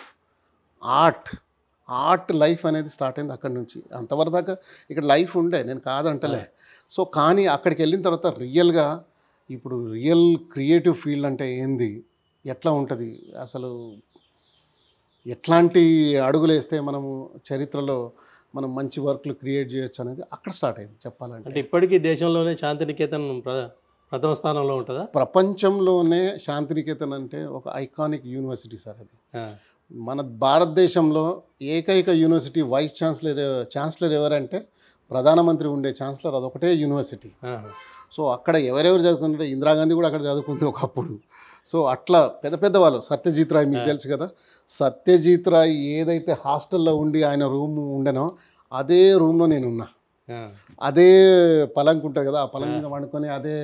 ఆర్ట్ లైఫ్ అనేది స్టార్ట్ అయింది అక్కడి నుంచి. అంతవరకు దాకా ఇక్కడ లైఫ్ ఉండే, నేను కాదంటలే. సో కానీ అక్కడికి వెళ్ళిన తర్వాత రియల్గా ఇప్పుడు రియల్ క్రియేటివ్ ఫీల్డ్ అంటే ఏంది, ఎట్లా ఉంటుంది, అసలు ఎట్లాంటి అడుగులు వేస్తే మనము చరిత్రలో మనం మంచి వర్క్లు క్రియేట్ చేయొచ్చు అనేది అక్కడ స్టార్ట్ అయింది చెప్పాలంటే. అంటే ఇప్పటికీ దేశంలోనే శాంతినికేతన్ ప్రథమ స్థానంలో ఉంటుందా? ప్రపంచంలోనే శాంతినికేతన్ అంటే ఒక ఐకానిక్ యూనివర్సిటీ సార్ అది. మన భారతదేశంలో ఏకైక యూనివర్సిటీ వైస్ ఛాన్సలర్ ఎవరంటే ప్రధానమంత్రి ఉండే ఛాన్సలర్, అదొకటే యూనివర్సిటీ. సో అక్కడ ఎవరెవరు చదువుకుంటే ఇందిరాగాంధీ కూడా అక్కడ చదువుకుంది ఒకప్పుడు. సో అట్లా పెద్ద పెద్ద వాళ్ళు, సత్యజిత్ రాయ్ మీకు తెలుసు కదా, సత్యజిత్ రాయ్ ఏదైతే హాస్టల్లో ఉండి ఆయన రూమ్ ఉండేనో అదే రూమ్లో నేను ఉన్నా. అదే పలంక్ ఉంటుంది కదా, ఆ పలంక్ మీద వండుకొని అదే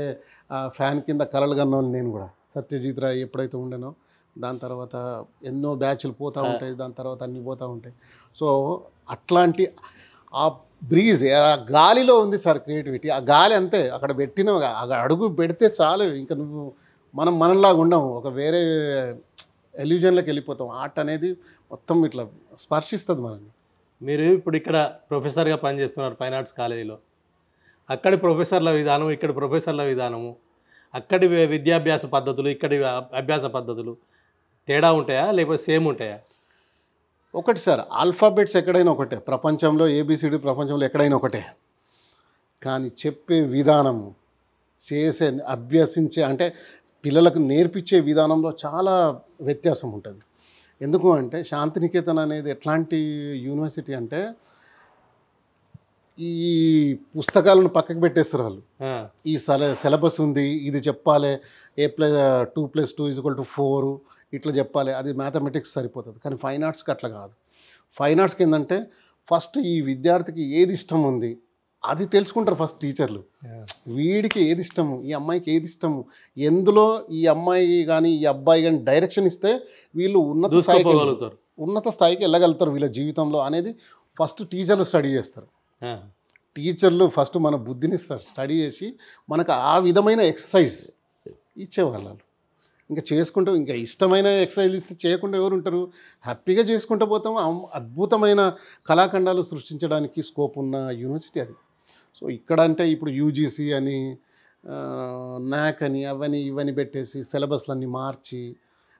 ఫ్యాన్ కింద కలలు కన్నోళ్ళు నేను కూడా. సత్యజిత్ రాయ్ ఎప్పుడైతే ఉండేనో దాని తర్వాత ఎన్నో బ్యాచ్లు పోతూ ఉంటాయి, దాని తర్వాత అన్నీ పోతూ ఉంటాయి. సో అట్లాంటి ఆ బ్రీజ్, ఆ గాలిలో ఉంది సార్ క్రియేటివిటీ. ఆ గాలి అంతే, అక్కడ పెట్టిన అడుగు పెడితే చాలు, ఇంకా నువ్వు మనలాగా ఉండవు, ఒక వేరే ఎల్యూజన్లోకి వెళ్ళిపోతాం. ఆర్ట్ అనేది మొత్తం ఇట్లా స్పర్శిస్తుంది మనల్ని. మీరు ఇప్పుడు ఇక్కడ ప్రొఫెసర్గా పనిచేస్తున్నారు ఫైన్ ఆర్ట్స్ కాలేజీలో. అక్కడి ప్రొఫెసర్ల విధానం, ఇక్కడి ప్రొఫెసర్ల విధానము, అక్కడి విద్యాభ్యాస పద్ధతులు, ఇక్కడి అభ్యాస పద్ధతులు తేడా ఉంటాయా లేకపోతే సేమ్ ఉంటాయా? ఒకటి సార్, ఆల్ఫాబెట్స్ ఎక్కడైనా ఒకటే, ప్రపంచంలో ఏబిసిడి ప్రపంచంలో ఎక్కడైనా ఒకటే. కానీ చెప్పే విధానము, చేసే అభ్యసించే అంటే పిల్లలకు నేర్పించే విధానంలో చాలా వ్యత్యాసం ఉంటుంది. ఎందుకు అంటే శాంతినికేతన్ అనేది ఎట్లాంటి యూనివర్సిటీ అంటే ఈ పుస్తకాలను పక్కకు పెట్టేస్తారు వాళ్ళు. ఈ సిలబస్ ఉంది, ఇది చెప్పాలి, A+2+2 = 4 ఇట్లా చెప్పాలి, అది మ్యాథమెటిక్స్ సరిపోతుంది. కానీ ఫైన్ ఆర్ట్స్కి అట్లా కాదు. ఫైన్ ఆర్ట్స్కి ఏంటంటే ఫస్ట్ ఈ విద్యార్థికి ఏది ఇష్టం ఉంది అది తెలుసుకుంటారు ఫస్ట్ టీచర్లు. వీడికి ఏది ఇష్టము, ఈ అమ్మాయికి ఏది ఇష్టము, ఎందులో ఈ అమ్మాయి కానీ ఈ అబ్బాయి కానీ డైరెక్షన్ ఇస్తే వీళ్ళు ఉన్నత స్థాయికి వెళ్ళగలుగుతారు వీళ్ళ జీవితంలో అనేది ఫస్ట్ టీచర్లు స్టడీ చేస్తారు. టీచర్లు ఫస్ట్ మన బుద్ధిని స్టడీ చేసి మనకు ఆ విధమైన ఎక్సర్సైజ్ ఇచ్చేవాళ్ళు. ఇంకా చేసుకుంటూ ఇంకా ఇష్టమైన ఎక్సర్సైజ్ ఇస్తే చేయకుండా ఎవరు ఉంటారు? హ్యాపీగా చేసుకుంటూ పోతాము. అద్భుతమైన కళాఖండాలు సృష్టించడానికి స్కోప్ ఉన్న యూనివర్సిటీ అది. సో ఇక్కడ అంటే ఇప్పుడు యూజీసీ అని నాక్ అని అవన్నీ ఇవన్నీ పెట్టేసి సిలబస్లన్నీ మార్చి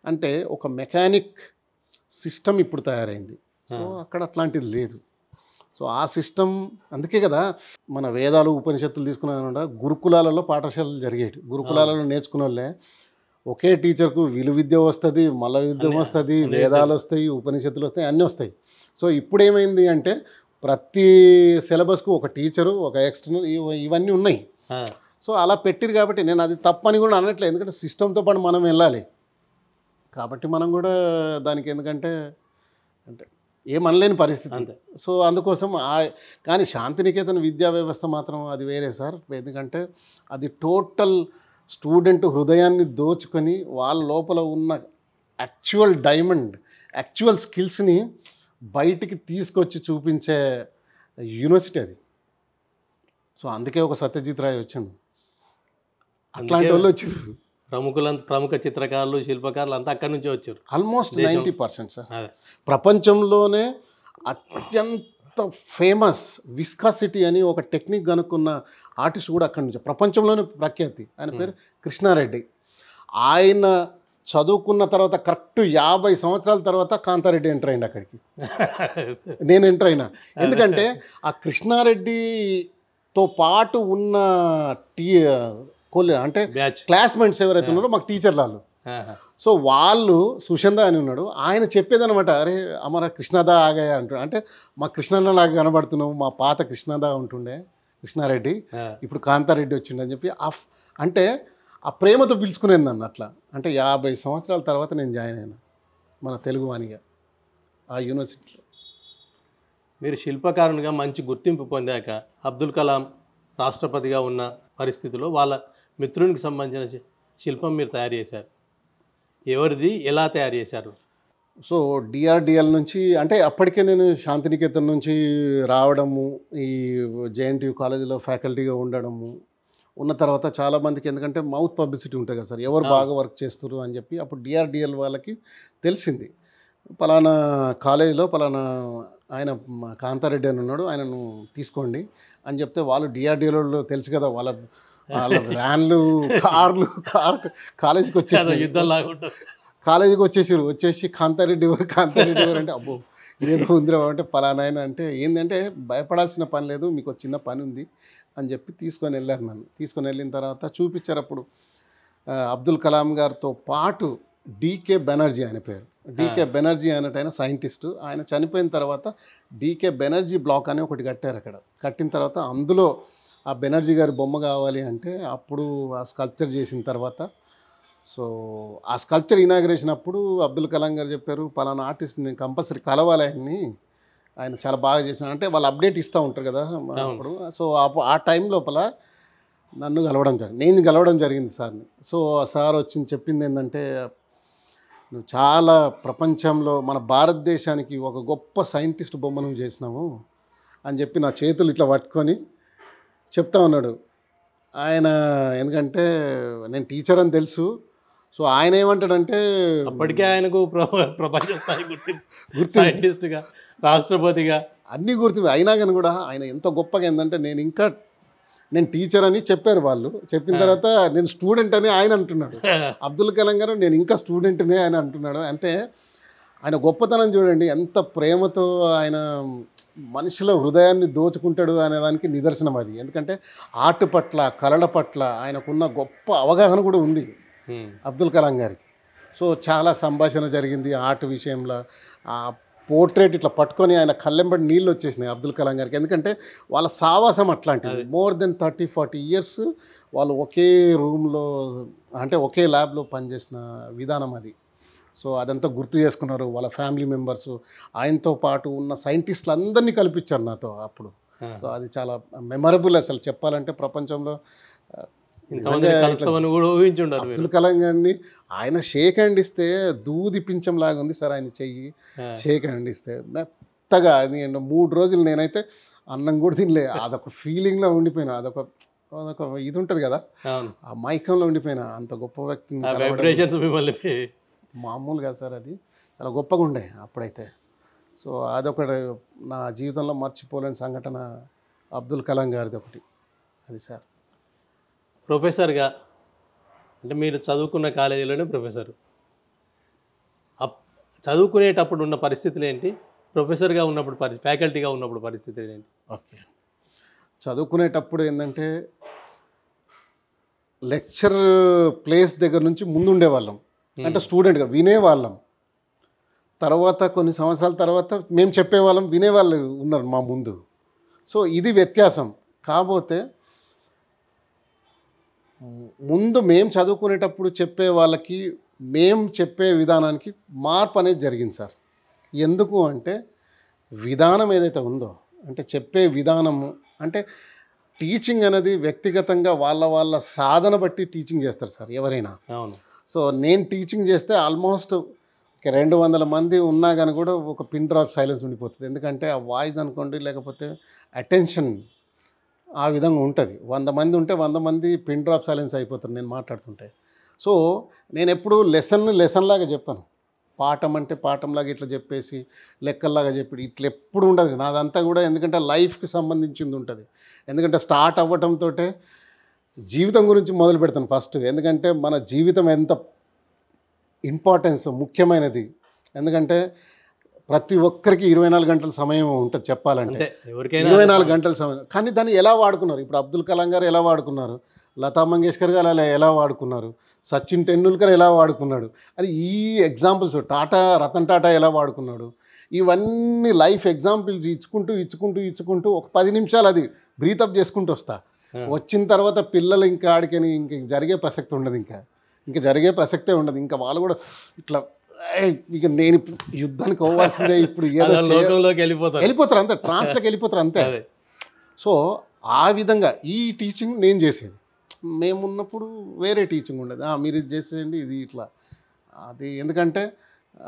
అంటే ఒక మెకానిక్ సిస్టమ్ ఇప్పుడు తయారైంది. సో అక్కడ అట్లాంటిది లేదు. సో ఆ సిస్టమ్ అందుకే కదా మన వేదాలు ఉపనిషత్తులు తీసుకున్నానంట గురుకులాలలో పాఠశాలలు జరిగేవి. గురుకులాలలో నేర్చుకున్న వాళ్ళే ఒకే టీచర్కు విలువిద్య వస్తుంది, మల్ల విద్యం వస్తుంది, వేదాలు వస్తాయి, ఉపనిషత్తులు వస్తాయి, అన్నీ వస్తాయి. సో ఇప్పుడు ఏమైంది అంటే ప్రతి సిలబస్కు ఒక టీచరు, ఒక ఎక్స్టర్నల్, ఇవన్నీ ఉన్నాయి. సో అలా పెట్టిరు కాబట్టి నేను అది తప్పని కూడా అనట్లేదు. ఎందుకంటే సిస్టంతో పాటు మనం వెళ్ళాలి కాబట్టి మనం కూడా దానికి ఎందుకంటే అంటే ఏమనలేని పరిస్థితి. సో అందుకోసం కానీ శాంతినికేతన్ విద్యా వ్యవస్థ మాత్రం అది వేరే సార్. ఎందుకంటే అది టోటల్ స్టూడెంట్ హృదయాన్ని దోచుకొని వాళ్ళ లోపల ఉన్న యాక్చువల్ డైమండ్, యాక్చువల్ స్కిల్స్ని బయటికి తీసుకొచ్చి చూపించే యూనివర్సిటీ అది. సో అందుకే ఒక సత్యజిత్ రాయ్ వచ్చింది, అట్లాంటి వాళ్ళు వచ్చారు. ప్రముఖ చిత్రకారులు, శిల్పకారులు అంతా అక్కడి నుంచే వచ్చారు. Almost 90% sir. ప్రపంచంలోనే అత్యంత ఫేమస్ విస్కాసిటీ అని ఒక టెక్నిక్ కనుక్కున్న ఆర్టిస్ట్ కూడా అక్కడి నుంచి, ప్రపంచంలోనే ప్రఖ్యాతి. ఆయన పేరు కృష్ణారెడ్డి. ఆయన చదువుకున్న తర్వాత కరెక్ట్ 50 సంవత్సరాల తర్వాత కాంతారెడ్డి ఎంటర్ అయింది అక్కడికి. నేను ఎంటర్ అయినా. ఎందుకంటే ఆ కృష్ణారెడ్డితో పాటు ఉన్న అంటే క్లాస్మేట్స్ ఎవరైతే ఉన్నారో మాకు టీచర్లు వాళ్ళు. సో వాళ్ళు సుషంద అని ఉన్నాడు, ఆయన చెప్పేదనమాట, అరే అమర కృష్ణదా ఆగాయ అంటాడు. అంటే మా కృష్ణన్నలాగా కనబడుతున్నావు, మా పాత కృష్ణదా ఉంటుండే కృష్ణారెడ్డి, ఇప్పుడు కాంతారెడ్డి వచ్చిండు అని చెప్పి అంటే ఆ ప్రేమతో పిలుచుకునేది నన్ను అట్లా. అంటే 50 సంవత్సరాల తర్వాత నేను జాయిన్ అయినా మన తెలుగు వాణిగా ఆ యూనివర్సిటీలో. మీరు శిల్పకారునిగా మంచి గుర్తింపు పొందాక అబ్దుల్ కలాం రాష్ట్రపతిగా ఉన్న పరిస్థితిలో వాళ్ళ మిత్రునికి సంబంధించిన శిల్పం మీరు తయారు చేశారు. ఎవరిది, ఎలా తయారు చేశారు? సో డిఆర్డిఎల్ నుంచి అంటే అప్పటికే నేను శాంతినికేతన్ నుంచి రావడము, ఈ జేఎన్టీయూ కాలేజీలో ఫ్యాకల్టీగా ఉండడము, ఉన్న తర్వాత చాలామందికి ఎందుకంటే మౌత్ పబ్లిసిటీ ఉంటుంది కదా సార్, ఎవరు బాగా వర్క్ చేస్తారు అని చెప్పి అప్పుడు డిఆర్డిఎల్ వాళ్ళకి తెలిసింది, పలానా కాలేజీలో పలానా ఆయన కాంతారెడ్డి అని ఉన్నాడు, ఆయనను తీసుకోండి అని చెప్తే వాళ్ళు డిఆర్డిఎల్లో తెలుసు కదా వాళ్ళ వ్యాన్లు కార్లు కాలేజీకి వచ్చేసి కాంతారెడ్డి ఎవరు అంటే అబ్బో ఇదేదో ఉందిరా అంటే పలానా ఆయన అంటే ఏంటంటే భయపడాల్సిన పని లేదు, మీకు చిన్న పని ఉంది అని చెప్పి తీసుకొని వెళ్ళారు. నన్ను తీసుకొని వెళ్ళిన తర్వాత చూపించారు. అప్పుడు అబ్దుల్ కలాం గారితో పాటు డీకే బెనర్జీ ఆయన పేరు, డీకే బెనర్జీ అనేటైన సైంటిస్టు. ఆయన చనిపోయిన తర్వాత డీకే బెనర్జీ బ్లాక్ అని ఒకటి కట్టారు అక్కడ. కట్టిన తర్వాత అందులో ఆ బెనర్జీ గారి బొమ్మ కావాలి అంటే అప్పుడు ఆ స్కల్ప్చర్ చేసిన తర్వాత, సో ఆ స్కల్ప్చర్ ఇనాగ్రేషన్ అప్పుడు అబ్దుల్ కలాం గారు చెప్పారు, పలానా ఆర్టిస్ట్ నేను కంపల్సరీ కలవాలి ఆయన్ని, ఆయన చాలా బాగా చేసిన అంటే వాళ్ళు అప్డేట్ ఇస్తూ ఉంటారు కదా అప్పుడు. సో ఆ టైం లోపల నన్ను నేను గెలవడం జరిగింది సార్ని. సో సార్ వచ్చి చెప్పింది ఏంటంటే, నువ్వు చాలా ప్రపంచంలో మన భారతదేశానికి ఒక గొప్ప సైంటిస్ట్ బొమ్మ నువ్వు చేసినావు అని చెప్పి నా చేతులు ఇట్లా పట్టుకొని చెప్తా ఉన్నాడు ఆయన. ఎందుకంటే నేను టీచర్ అని తెలుసు. సో ఆయన ఏమంటాడంటే అప్పటికే ఆయనకు ప్రపంచ స్థాయి గుర్తింపు, సైంటిస్ట్గా, రాష్ట్రపతిగా అన్నీ గుర్తింపు అయినా కానీ కూడా ఆయన ఎంత గొప్పగా ఏంటంటే నేను టీచర్ అని చెప్పారు వాళ్ళు. చెప్పిన తర్వాత నేను స్టూడెంట్ అని ఆయన అంటున్నాడు. అబ్దుల్ కలాం గారు నేను ఇంకా స్టూడెంట్నే అని అంటున్నాడు. అంటే ఆయన గొప్పతనం చూడండి, ఎంత ప్రేమతో ఆయన మనుషుల హృదయాన్ని దోచుకుంటాడు అనే దానికి నిదర్శనం అది. ఎందుకంటే ఆర్ట్ పట్ల, కళల పట్ల ఆయనకున్న గొప్ప అవగాహన కూడా ఉంది అబ్దుల్ కలాం గారికి. సో చాలా సంభాషణ జరిగింది ఆర్ట్ విషయంలో. ఆ పోర్ట్రేట్ ఇట్లా పట్టుకొని ఆయన కళ్ళెంబడి నీళ్ళు వచ్చేసినాయి అబ్దుల్ కలాం గారికి. ఎందుకంటే వాళ్ళ సావాసం అట్లాంటిది. మోర్ దెన్ 30-40 ఇయర్స్ వాళ్ళు ఒకే రూమ్లో, అంటే ఒకే ల్యాబ్లో పనిచేసిన విధానం అది. సో అదంతా గుర్తు చేసుకున్నారు వాళ్ళ ఫ్యామిలీ మెంబర్స్. ఆయనతో పాటు ఉన్న సైంటిస్టులు అందరినీ కల్పించారు నాతో అప్పుడు. సో అది చాలా మెమరబుల్. అసలు చెప్పాలంటే ప్రపంచంలో అబ్దుల్ కలాం గారిని ఆయన షేక్ హ్యాండ్ ఇస్తే దూది పించంలాగా ఉంది సార్ ఆయన చెయ్యి. షేక్ హ్యాండ్ ఇస్తే మెత్తగా అది 3 రోజులు నేనైతే అన్నం కూడా తినలే. అదొక ఫీలింగ్లో ఉండిపోయినా. అదొక ఇది ఉంటుంది కదా, ఆ మైకంలో ఉండిపోయినా. అంత గొప్ప వ్యక్తిని మామూలుగా సార్ అది చాలా గొప్పగా ఉండే అప్పుడైతే. సో అదొకటి నా జీవితంలో మర్చిపోలేని సంఘటన అబ్దుల్ కలాం గారిది ఒకటి అది సార్. ప్రొఫెసర్గా అంటే మీరు చదువుకున్న కాలేజీలోనే ప్రొఫెసర్, చదువుకునేటప్పుడు ఉన్న పరిస్థితులు ఏంటి, ప్రొఫెసర్గా ఉన్నప్పుడు ఫ్యాకల్టీగా ఉన్నప్పుడు పరిస్థితులు ఏంటి? ఓకే, చదువుకునేటప్పుడు ఏంటంటే లెక్చర్ ప్లేస్ దగ్గర నుంచి ముందు ఉండేవాళ్ళం. అంటే స్టూడెంట్గా వినేవాళ్ళం. తర్వాత కొన్ని సంవత్సరాల తర్వాత మేము చెప్పేవాళ్ళం, వినేవాళ్ళు ఉన్నారు మా ముందు. సో ఇది వ్యత్యాసం. కాకపోతే ముందు మేము చదువుకునేటప్పుడు చెప్పే వాళ్ళకి మేము చెప్పే విధానానికి మార్పు అనేది జరిగింది సార్. ఎందుకు అంటే విధానం ఏదైతే ఉందో, అంటే చెప్పే విధానము, అంటే టీచింగ్ అనేది వ్యక్తిగతంగా వాళ్ళ సాధన బట్టి టీచింగ్ చేస్తారు సార్ ఎవరైనా. అవును. సో నేను టీచింగ్ చేస్తే ఆల్మోస్ట్ 200 మంది ఉన్నా కానీ కూడా ఒక పిన్ డ్రాప్ సైలెన్స్ ఉండిపోతుంది. ఎందుకంటే ఆ వాయిస్ అనుకోండి, లేకపోతే అటెన్షన్ ఆ విధంగా ఉంటుంది. 100 మంది ఉంటే 100 మంది పిన్ డ్రాప్ సైలెన్స్ అయిపోతారు నేను మాట్లాడుతుంటే. సో నేను ఎప్పుడు లెసన్ లాగా చెప్పాను. పాఠం అంటే పాఠంలాగా ఇట్లా చెప్పేసి లెక్కల్లాగా చెప్పి ఇట్లా ఎప్పుడు ఉండదు నాదంతా కూడా. ఎందుకంటే లైఫ్కి సంబంధించింది ఉంటుంది. ఎందుకంటే స్టార్ట్ అవ్వటంతో జీవితం గురించి మొదలు పెడతాను ఫస్ట్. ఎందుకంటే మన జీవితం ఎంత ఇంపార్టెన్స్, ముఖ్యమైనది. ఎందుకంటే ప్రతి ఒక్కరికి 24 గంటల సమయం ఉంటుంది చెప్పాలంటే, 24 గంటల సమయం. కానీ దాన్ని ఎలా వాడుకున్నారు, ఇప్పుడు అబ్దుల్ కలాం గారు ఎలా వాడుకున్నారు, లతా మంగేష్కర్ గారు అలా ఎలా వాడుకున్నారు, సచిన్ టెండూల్కర్ ఎలా వాడుకున్నాడు, అది ఈ ఎగ్జాంపుల్స్. రతన్ టాటా ఎలా వాడుకున్నాడు, ఇవన్నీ లైఫ్ ఎగ్జాంపుల్స్ ఇచ్చుకుంటూ ఒక 10 నిమిషాలు అది బ్రీతప్ చేసుకుంటూ వస్తా. వచ్చిన తర్వాత పిల్లలు ఇంకా ఆడికని ఇంక జరిగే ప్రసక్తి ఉండదు, ఇంకా జరిగే ప్రసక్తే ఉండదు. ఇంకా వాళ్ళు కూడా ఇట్లా ఇక నేను ఇప్పుడు యుద్ధానికి అవ్వాల్సిందే, ఇప్పుడు ఏదో వెళ్ళిపోతారు అంతే, ట్రాన్స్లోకి వెళ్ళిపోతారు అంతే. సో ఆ విధంగా ఈ టీచింగ్ నేను చేసేది. మేమున్నప్పుడు వేరే టీచింగ్ ఉండేది. మీరు ఇది చేసేయండి, ఇది ఇట్లా అది. ఎందుకంటే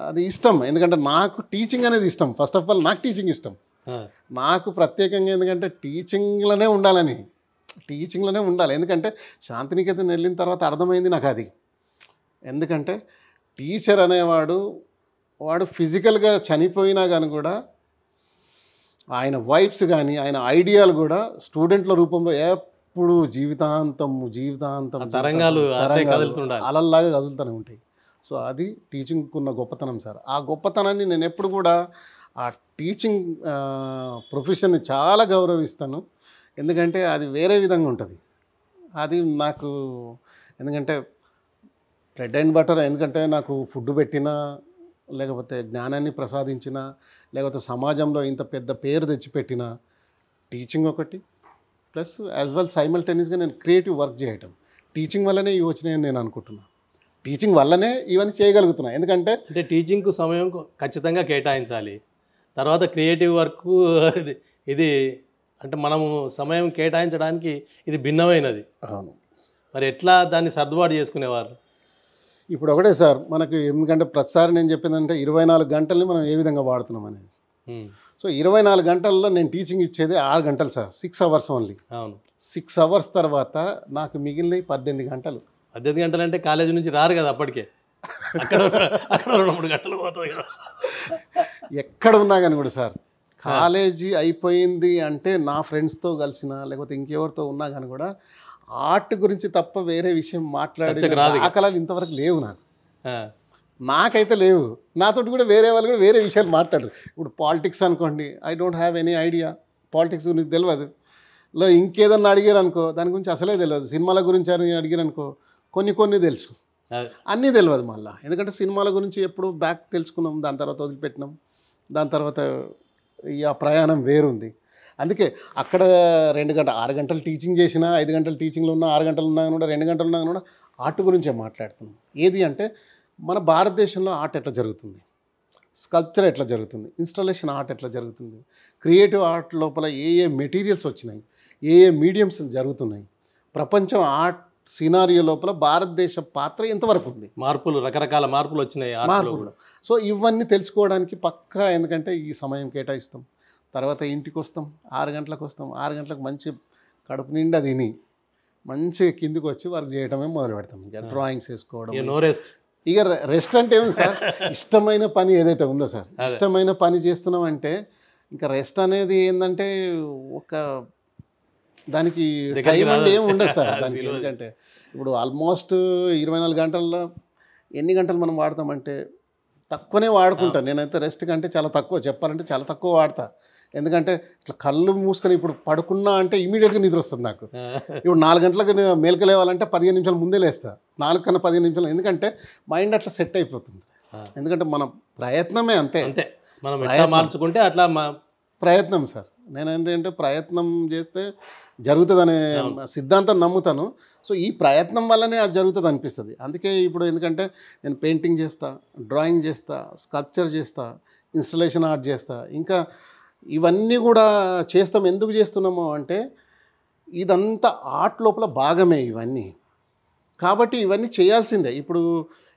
అది ఇష్టం. ఎందుకంటే నాకు టీచింగ్ అనేది ఇష్టం. ఫస్ట్ ఆఫ్ ఆల్ నాకు టీచింగ్ ఇష్టం. నాకు ప్రత్యేకంగా ఎందుకంటే టీచింగ్లోనే ఉండాలి. ఎందుకంటే శాంతినికేతన్ వెళ్ళిన తర్వాత అర్థమైంది నాకు అది. ఎందుకంటే టీచర్ అనేవాడు ఫిజికల్గా చనిపోయినా కానీ కూడా ఆయన వైబ్స్ కానీ ఆయన ఐడియాలు కూడా స్టూడెంట్ల రూపంలో ఎప్పుడు జీవితాంతం అలల్లాగా కదులుతూనే ఉంటాయి. సో అది టీచింగ్కి ఉన్న గొప్పతనం సార్. ఆ గొప్పతనాన్ని నేను ఎప్పుడు కూడా ఆ టీచింగ్ ప్రొఫెషన్ని చాలా గౌరవిస్తాను. ఎందుకంటే అది వేరే విధంగా ఉంటుంది. అది నాకు ఎందుకంటే బ్రెడ్ అండ్ బటర్. ఎందుకంటే నాకు ఫుడ్ పెట్టినా, లేకపోతే జ్ఞానాన్ని ప్రసాదించినా, లేకపోతే సమాజంలో ఇంత పెద్ద పేరు తెచ్చిపెట్టినా టీచింగ్ ఒకటి, ప్లస్ యాజ్ వెల్ సైమల్టేనియస్గా నేను క్రియేటివ్ వర్క్ చేయటం. టీచింగ్ వల్లనే ఇవి వచ్చినాయని నేను అనుకుంటున్నాను. టీచింగ్ వల్లనే ఇవన్నీ చేయగలుగుతున్నా. ఎందుకంటే టీచింగ్కు సమయం ఖచ్చితంగా కేటాయించాలి. తర్వాత క్రియేటివ్ వర్క్ ఇది అంటే మనము సమయం కేటాయించడానికి ఇది భిన్నమైనది. అవును. మరి ఎట్లా దాన్ని సర్దుబాటు చేసుకునేవారు? ఇప్పుడు ఒకటే సార్ మనకు, ఎందుకంటే ప్రతిసారి నేను చెప్పిందంటే 24 గంటల్ని మనం ఏ విధంగా వాడుతున్నాం అనేది. సో 24 గంటల్లో నేను టీచింగ్ ఇచ్చేది 6 గంటలు సార్, 6 అవర్స్ ఓన్లీ. అవును. 6 అవర్స్ తర్వాత నాకు మిగిలినవి 18 గంటలు. 18 గంటలు అంటే కాలేజీ నుంచి రారు కదా అప్పటికే, అక్కడ 3 గంటలు పోతుంది కదా. ఎక్కడ ఉన్నా కానీ కూడా సార్, కాలేజీ అయిపోయింది అంటే నా ఫ్రెండ్స్తో కలిసిన లేకపోతే ఇంకెవరితో ఉన్నా కానీ కూడా ఆర్ట్ గురించి తప్ప వేరే విషయం మాట్లాడే దాఖలాలు ఇంతవరకు లేవు నాకు. నాకైతే లేవు. నాతోటి కూడా వేరే వాళ్ళు కూడా వేరే విషయాలు మాట్లాడరు. ఇప్పుడు పాలిటిక్స్ అనుకోండి, I don't have any idea. Politics గురించి తెలియదు. ఇంకేదన్నా అడిగారు అనుకో దాని గురించి అసలే తెలియదు. సినిమాల గురించి అని అడిగారు అనుకో కొన్ని తెలుసు, అన్నీ తెలియదు మళ్ళీ. ఎందుకంటే సినిమాల గురించి ఎప్పుడు బ్యాక్ తెలుసుకున్నాం, దాని తర్వాత వదిలిపెట్టినాం. దాని తర్వాత ఆ ప్రయాణం వేరుంది. అందుకే అక్కడ 2 గంటలు 6 గంటలు టీచింగ్ చేసినా, 5 గంటలు టీచింగ్లో ఉన్నా, 6 గంటలు ఉన్నా కూడా, 2 గంటలు ఉన్నా కూడా ఆర్ట్ గురించే మాట్లాడుతున్నాం. ఏది అంటే మన భారతదేశంలో ఆర్ట్ ఎట్లా జరుగుతుంది, స్కల్ప్చర్ ఎట్లా జరుగుతుంది, ఇన్స్టాలేషన్ ఆర్ట్ ఎట్లా జరుగుతుంది, క్రియేటివ్ ఆర్ట్ లోపల ఏ మెటీరియల్స్ వచ్చినాయి, ఏ మీడియంస్ జరుగుతున్నాయి, ప్రపంచం ఆర్ట్ సినారియో లోపల భారతదేశ పాత్ర ఎంతవరకు ఉంది, రకరకాల మార్పులు వచ్చినాయి మార్పులు. సో ఇవన్నీ తెలుసుకోవడానికి పక్కా, ఎందుకంటే ఈ సమయం కేటాయిస్తాం. తర్వాత ఇంటికి వస్తాం, 6 గంటలకు వస్తాం. 6 గంటలకు మంచి కడుపు నిండా తిని మంచిగా కిందికి వచ్చి వర్క్ చేయడమే మొదలు పెడతాం. ఇంకా డ్రాయింగ్స్ వేసుకోవడం. ఇక రెస్ట్ అంటే ఏమి సార్, ఇష్టమైన పని ఏదైతే ఉందో సార్, ఇష్టమైన పని చేస్తున్నామంటే ఇంకా రెస్ట్ అనేది ఏంటంటే ఒక దానికి టైం అంటే ఏమి ఉండదు సార్ దానికి. ఎందుకంటే ఇప్పుడు ఆల్మోస్ట్ 24 గంటల్లో ఎన్ని గంటలు మనం వాడతామంటే తక్కువనే వాడుకుంటాను నేనైతే. రెస్ట్ కంటే చాలా తక్కువ, చెప్పాలంటే చాలా తక్కువ వాడతా. ఎందుకంటే ఇట్లా కళ్ళు మూసుకొని ఇప్పుడు పడుకున్నా అంటే ఇమీడియట్గా నిద్ర వస్తుంది నాకు. ఇప్పుడు 4 గంటలకు మేలుక లేవాలంటే 15 నిమిషాలు ముందే లేస్తా, 4 కన్నా 15 నిమిషాలు. ఎందుకంటే మైండ్ అట్లా సెట్ అయిపోతుంది. ఎందుకంటే మన ప్రయత్నమే అంతే, మార్చుకుంటే అట్లా ప్రయత్నం సార్. నేను ఏంటంటే ప్రయత్నం చేస్తే జరుగుతుందనే సిద్ధాంతం నమ్ముతాను. సో ఈ ప్రయత్నం వల్లనే అది జరుగుతుంది అనిపిస్తుంది. అందుకే ఇప్పుడు ఎందుకంటే నేను పెయింటింగ్ చేస్తా, డ్రాయింగ్ చేస్తా, స్కల్ప్చర్ చేస్తా, ఇన్స్టలేషన్ ఆర్ట్ చేస్తా, ఇంకా ఇవన్నీ కూడా చేస్తాం. ఎందుకు చేస్తున్నామో అంటే ఇదంతా ఆర్ట్ లోపల భాగమే ఇవన్నీ. కాబట్టి ఇవన్నీ చేయాల్సిందే. ఇప్పుడు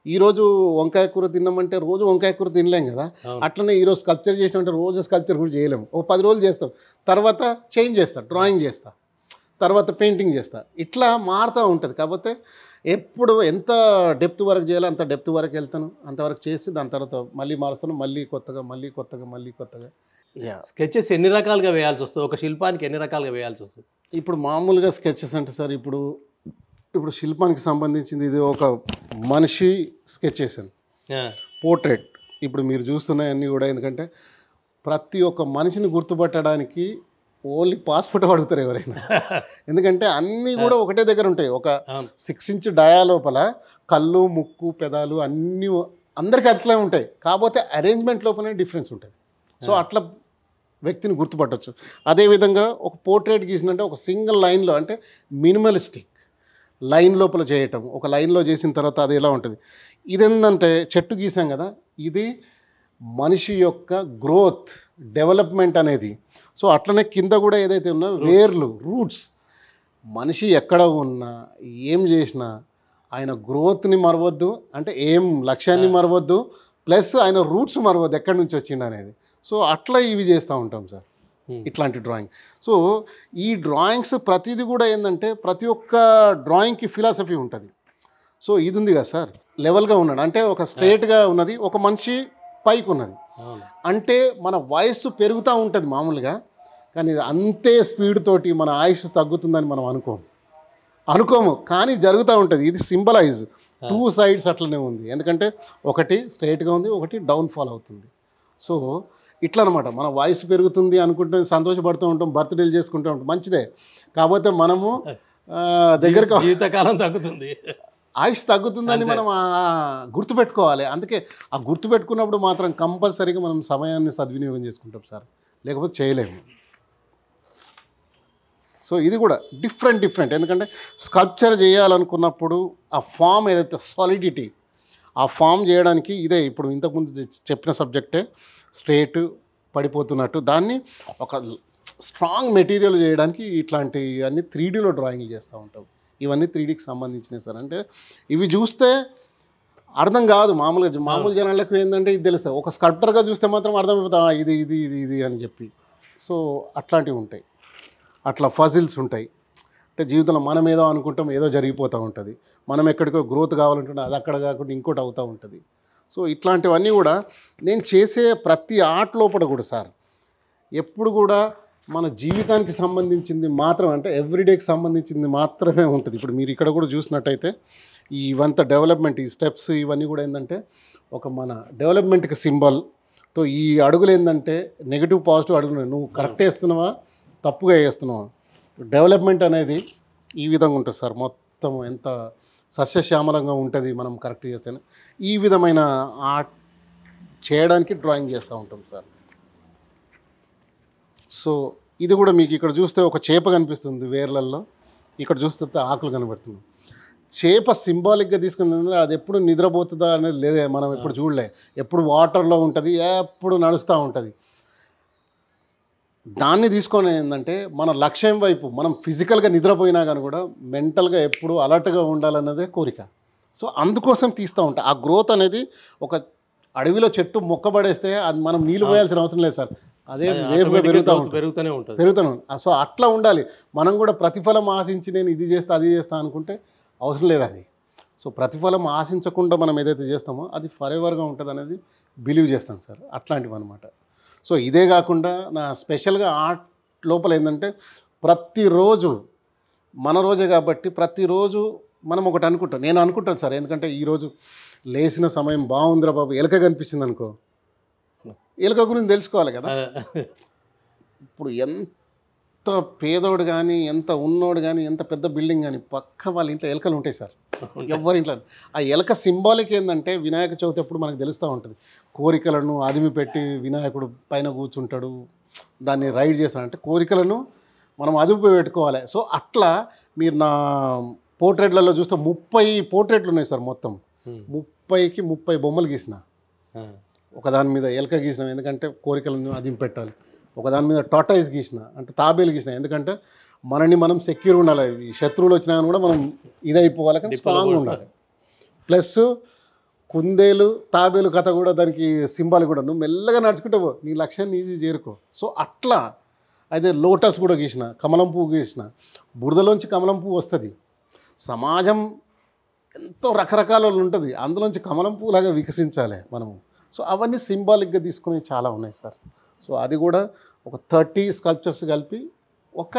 ఈరోజు వంకాయ కూర తిన్నామంటే రోజు వంకాయ కూర తినలేం కదా. అట్లనే ఈరోజు స్కల్ప్చర్ చేసినామంటే రోజు స్కల్ప్చర్ కూడా చేయలేము. ఓ 10 రోజులు చేస్తాం, తర్వాత చేంజ్ చేస్తా, డ్రాయింగ్ చేస్తా, తర్వాత పెయింటింగ్ చేస్తా. ఇట్లా మారుతూ ఉంటుంది. కాకపోతే ఎప్పుడు ఎంత డెప్త్ వరకు చేయాలో అంత డెప్త్ వరకు వెళ్తాను, అంతవరకు చేసి దాని తర్వాత మళ్ళీ మారుస్తాను, మళ్ళీ కొత్తగా. స్కెచెస్ ఎన్ని రకాలుగా వేయాల్సి వస్తుంది, ఒక శిల్పానికి ఎన్ని రకాలుగా వేయాల్సి వస్తుంది? ఇప్పుడు మామూలుగా స్కెచెస్ అంటే సార్, ఇప్పుడు శిల్పానికి సంబంధించింది ఇది ఒక మనిషి స్కెచ్ చేశాను, పోర్ట్రేట్. ఇప్పుడు మీరు చూస్తున్నాయన్నీ కూడా, ఎందుకంటే ప్రతి ఒక్క మనిషిని గుర్తుపట్టడానికి ఓన్లీ పాస్పోర్ట్ అడుగుతారు ఎవరైనా. ఎందుకంటే అన్నీ కూడా ఒకటే దగ్గర ఉంటాయి. ఒక 6 ఇంచ్ డయా లోపల కళ్ళు, ముక్కు, పెదాలు అన్నీ అందరికీ అట్లే ఉంటాయి. కాకపోతే అరేంజ్మెంట్ లోపలనే డిఫరెన్స్ ఉంటుంది. సో అట్లా వ్యక్తిని గుర్తుపట్టవచ్చు. అదేవిధంగా ఒక పోర్ట్రేట్ గీసినంటే ఒక సింగిల్ లైన్లో, అంటే మినిమలిస్టిక్ లైన్ లోపల చేయటం. ఒక లైన్లో చేసిన తర్వాత అది ఎలా ఉంటుంది. ఇదేంటంటే చెట్టు గీసాం కదా, ఇది మనిషి యొక్క గ్రోత్, డెవలప్మెంట్ అనేది. సో అట్లనే కింద కూడా ఏదైతే ఉన్నా వేర్లు, రూట్స్, మనిషి ఎక్కడ ఉన్నా ఏం చేసినా ఆయన గ్రోత్ని మరవద్దు, అంటే ఏం లక్ష్యాన్ని మరవద్దు, ప్లస్ ఆయన రూట్స్ మరవద్దు, ఎక్కడి నుంచి వచ్చిండు అనేది. సో అట్లా ఇవి చేస్తూ ఉంటాం సార్, ఇట్లాంటి డ్రాయింగ్. సో ఈ డ్రాయింగ్స్ ప్రతిదీ కూడా ఏంటంటే ప్రతి ఒక్క డ్రాయింగ్కి ఫిలాసఫీ ఉంటుంది. సో ఇది ఉంది కదా సార్, లెవెల్గా ఉన్నాడు అంటే ఒక స్ట్రేట్గా ఉన్నది, ఒక మనిషి పైకి ఉన్నది. అంటే మన వయస్సు పెరుగుతూ ఉంటుంది మామూలుగా, కానీ అంతే స్పీడ్ తోటి మన ఆయుష్ తగ్గుతుందని మనం అనుకోము, కానీ జరుగుతూ ఉంటుంది. ఇది సింబలైజ్ 2 సైడ్స్ అట్లనే ఉంది. ఎందుకంటే ఒకటి స్ట్రైట్గా ఉంది, ఒకటి డౌన్ఫాల్ అవుతుంది. సో ఇట్లా అనమాట, మన వాయిస్ పెరుగుతుంది అనుకుంటే సంతోషపడుతూ ఉంటాం, బర్త్డేలు చేసుకుంటూ ఉంటాం, మంచిదే. కాకపోతే మనము దగ్గరకు జీవితకాలం తగ్గుతుంది, ఆయుష్ తగ్గుతుందని మనం గుర్తుపెట్టుకోవాలి. అందుకే ఆ గుర్తుపెట్టుకున్నప్పుడు మాత్రం కంపల్సరీగా మనం సమయాన్ని సద్వినియోగం చేసుకుంటాం సార్, లేకపోతే చేయలేము. సో ఇది కూడా డిఫరెంట్. ఎందుకంటే స్కల్ప్చర్ చేయాలనుకున్నప్పుడు ఆ ఫామ్ ఏదైతే సాలిడిటీ, ఆ ఫామ్ చేయడానికి ఇదే ఇప్పుడు ఇంతకుముందు చెప్పిన సబ్జెక్టే, స్ట్రేట్ పడిపోతున్నట్టు దాన్ని ఒక స్ట్రాంగ్ మెటీరియల్ చేయడానికి ఇట్లాంటి అన్ని 3Dలో డ్రాయింగ్లు చేస్తూ ఉంటాం. ఇవన్నీ 3Dకి సంబంధించినవి సార్. అంటే ఇవి చూస్తే అర్థం కాదు మామూలు జనాలకు ఏంటంటే ఇది తెలుసు. ఒక స్కల్ప్టర్గా చూస్తే మాత్రం అర్థమైపోతుంది ఇది ఇది ఇది ఇది అని చెప్పి. సో అట్లాంటివి ఉంటాయి, అట్లా ఫజిల్స్ ఉంటాయి. అంటే జీవితంలో మనం ఏదో అనుకుంటాం, ఏదో జరిగిపోతూ ఉంటుంది. మనం ఎక్కడికో గ్రోత్ కావాలంటే అది అక్కడ కాకుండా ఇంకోటి అవుతూ ఉంటుంది. సో ఇట్లాంటివన్నీ కూడా నేను చేసే ప్రతి ఆర్ట్ లోపల కూడా సార్ ఎప్పుడు కూడా మన జీవితానికి సంబంధించింది మాత్రం, అంటే ఎవ్రీడేకి సంబంధించింది మాత్రమే ఉంటుంది. ఇప్పుడు మీరు ఇక్కడ కూడా చూసినట్టయితే ఇవంతా డెవలప్మెంట్, ఈ స్టెప్స్ ఇవన్నీ కూడా ఏంటంటే ఒక మన డెవలప్మెంట్కి సింబల్తో ఈ అడుగులు ఏంటంటే నెగిటివ్ పాజిటివ్ అడుగులు, నువ్వు కరెక్ట్ వేస్తున్నావా తప్పుగా వేస్తున్నావా. డెవలప్మెంట్ అనేది ఈ విధంగా ఉంటుంది సార్, మొత్తం ఎంత సస్యశ్యామలంగా ఉంటుంది మనం కరెక్ట్ చేస్తేనే. ఈ విధమైన ఆర్ట్ చేయడానికి డ్రాయింగ్ చేస్తూ ఉంటాం సార్. సో ఇది కూడా మీకు ఇక్కడ చూస్తే ఒక చేప కనిపిస్తుంది వేర్లల్లో, ఇక్కడ చూస్తే ఆకులు కనబడుతుంది. చేప సింబాలిక్గా తీసుకుంది, అది ఎప్పుడు నిద్రపోతుందా అనేది లేదే, మనం ఎప్పుడు చూడలే. ఎప్పుడు వాటర్లో ఉంటుంది, ఎప్పుడు నడుస్తూ ఉంటుంది. దాన్ని తీసుకొని ఏంటంటే మన లక్ష్యం వైపు మనం ఫిజికల్గా నిద్రపోయినా కానీ కూడా మెంటల్గా ఎప్పుడు అలర్ట్గా ఉండాలన్నదే కోరిక. సో అందుకోసం తీస్తూ ఉంటాం. ఆ గ్రోత్ అనేది ఒక అడవిలో చెట్టు మొక్కబడేస్తే అది మనం నీళ్ళు పోయాల్సిన అవసరం లేదు సార్, అదే వేపుగా పెరుగుతూనే ఉంటుంది. సో అట్లా ఉండాలి. మనం కూడా ప్రతిఫలం ఆశించి నేను ఇది చేస్తా అది చేస్తా అనుకుంటే అవసరం లేదు అది. సో ప్రతిఫలం ఆశించకుండా మనం ఏదైతే చేస్తామో అది ఫరెవర్గా ఉంటుంది అనేది బిలీవ్ చేస్తాం సార్, అట్లాంటివి అనమాట. సో ఇదే కాకుండా నా స్పెషల్గా ఆర్ట్ లోపల ఏంటంటే ప్రతిరోజు మన రోజే కాబట్టి ప్రతిరోజు మనం ఒకటి అనుకుంటాం. నేను అనుకుంటాను సార్, ఎందుకంటే ఈరోజు లేచిన సమయం బాగుందిరా బాబు, ఎలక కనిపించింది అనుకో, ఎలుక గురించి తెలుసుకోవాలి కదా. ఇప్పుడు ఎంత పేదోడు కానీ ఎంత ఉన్నోడు కానీ ఎంత పెద్ద బిల్డింగ్ కానీ పక్క వాళ్ళ ఇంట్లో ఎలుకలు ఉంటాయి సార్, ఎవరి ఇంట్లో. ఆ ఎలుక సింబాలిక్ ఏంటంటే వినాయక చవితి అప్పుడు మనకు తెలుస్తూ ఉంటుంది, కోరికలను అదిమి పెట్టి వినాయకుడు పైన కూర్చుంటాడు, దాన్ని రైడ్ చేస్తాడంటే కోరికలను మనం అదుపు పెట్టుకోవాలి. సో అట్లా మీరు నా పోర్ట్రేట్లలో చూస్తే 30 పోర్ట్రేట్లు ఉన్నాయి సార్, మొత్తం 30కి 30 బొమ్మలు గీసిన. ఒకదాని మీద ఎలక గీసిన ఎందుకంటే కోరికలను అదిమి పెట్టాలి, ఒకదాని మీద టాటాయిస్ గీసిన అంటే తాబేలు గీసిన ఎందుకంటే మనని మనం సెక్యూర్ ఉండాలి, ఈ శత్రువులు వచ్చినా కూడా మనం ఇదైపోవాలి కానీ స్ట్రాంగ్ ఉండాలి. ప్లస్ కుందేలు తాబేలు కథ కూడా దానికి సింబాల్ కూడా, నువ్వు మెల్లగా నడుచుకుంటే నీ లక్ష్యాన్ని ఈజీ చేరుకో. సో అట్లా అయితే లోటస్ కూడా గీసిన, కమలం పువ్వు గీసిన, బురదలోంచి కమలం పువ్వు వస్తుంది, సమాజం ఎంతో రకరకాల ఉంటుంది, అందులోంచి కమలం పువ్వులాగా వికసించాలి మనము. సో అవన్నీ సింబాలిక్గా తీసుకుని చాలా ఉన్నాయి సార్. సో అది కూడా ఒక 30 స్కల్ప్చర్స్ కలిపి ఒక